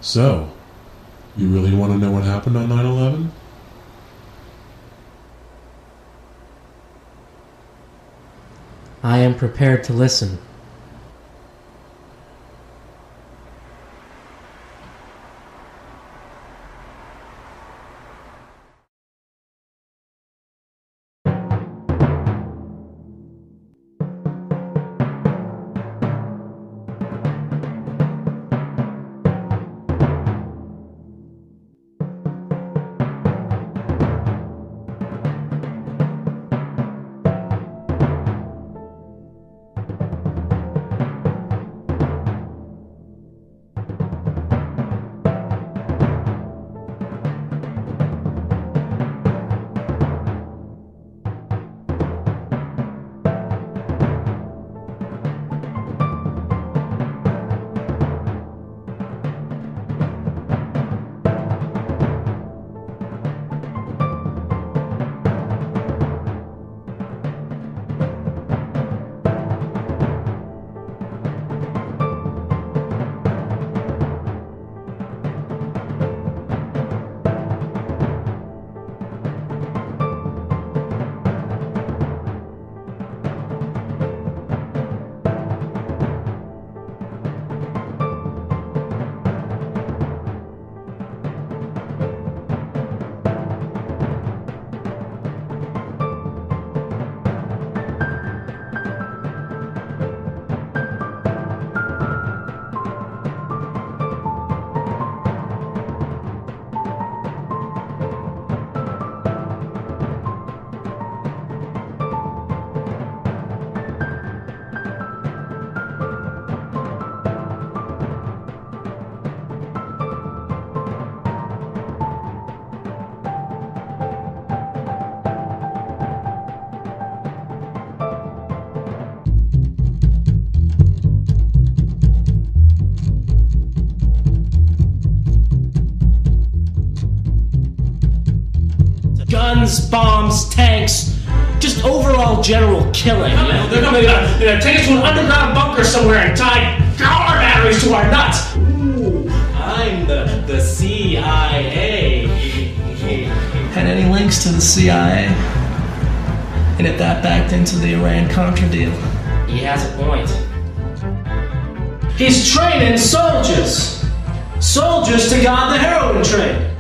So, you really want to know what happened on 9/11? I am prepared to listen. Guns, bombs, tanks, just overall general killing. You know? They're gonna take us to an underground bunker somewhere and tie power batteries to our nuts. Ooh, I'm the CIA. Had any links to the CIA? And if that backed into the Iran-Contra deal? He has a point. He's training soldiers. Soldiers to guard the heroin trade.